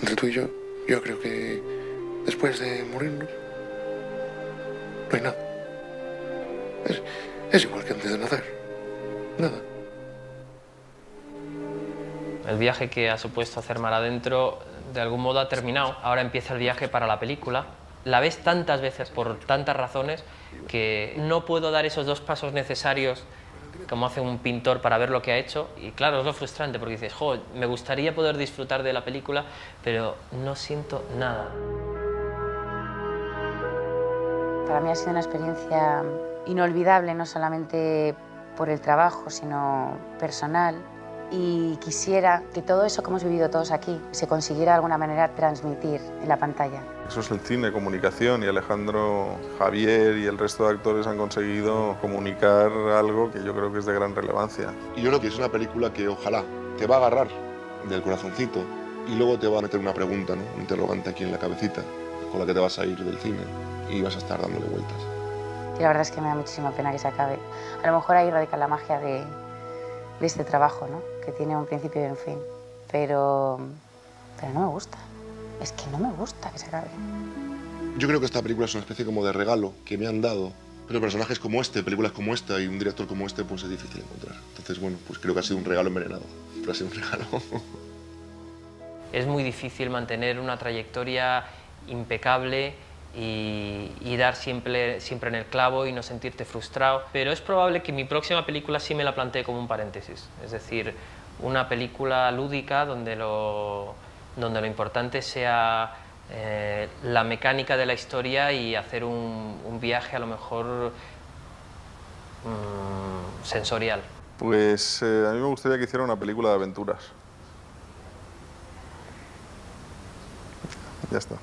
Entre tú y yo creo que después de morirnos, no hay nada. Es igual que antes de nacer. Nada. El viaje que ha supuesto hacer Mar Adentro de algún modo ha terminado. Ahora empieza el viaje para la película. La ves tantas veces por tantas razones que no puedo dar esos 2 pasos necesarios como hace un pintor para ver lo que ha hecho. Y claro, es lo frustrante porque dices, jo, me gustaría poder disfrutar de la película, pero no siento nada. Para mí ha sido una experiencia inolvidable, no solamente por el trabajo, sino personal. Y quisiera que todo eso que hemos vivido todos aquí se consiguiera de alguna manera transmitir en la pantalla. Eso es el cine, comunicación, y Alejandro, Javier y el resto de actores han conseguido comunicar algo que yo creo que es de gran relevancia. Y yo creo que es una película que ojalá te va a agarrar del corazoncito y luego te va a meter una pregunta, ¿no? Un interrogante aquí en la cabecita, con la que te vas a ir del cine y vas a estar dándole vueltas. Y la verdad es que me da muchísima pena que se acabe. A lo mejor ahí radica la magia de este trabajo, ¿no? Que tiene un principio y un fin. Pero no me gusta. Es que no me gusta que se acabe. Yo creo que esta película es una especie como de regalo que me han dado. Pero personajes como este, películas como esta y un director como este, pues es difícil encontrar. Entonces, bueno, pues creo que ha sido un regalo envenenado. Pero ha sido un regalo. Es muy difícil mantener una trayectoria impecable y dar siempre en el clavo y no sentirte frustrado. Pero es probable que mi próxima película sí me la plantee como un paréntesis. Es decir, una película lúdica donde lo importante sea la mecánica de la historia y hacer un viaje a lo mejor sensorial. Pues a mí me gustaría que hiciera una película de aventuras. Ya está.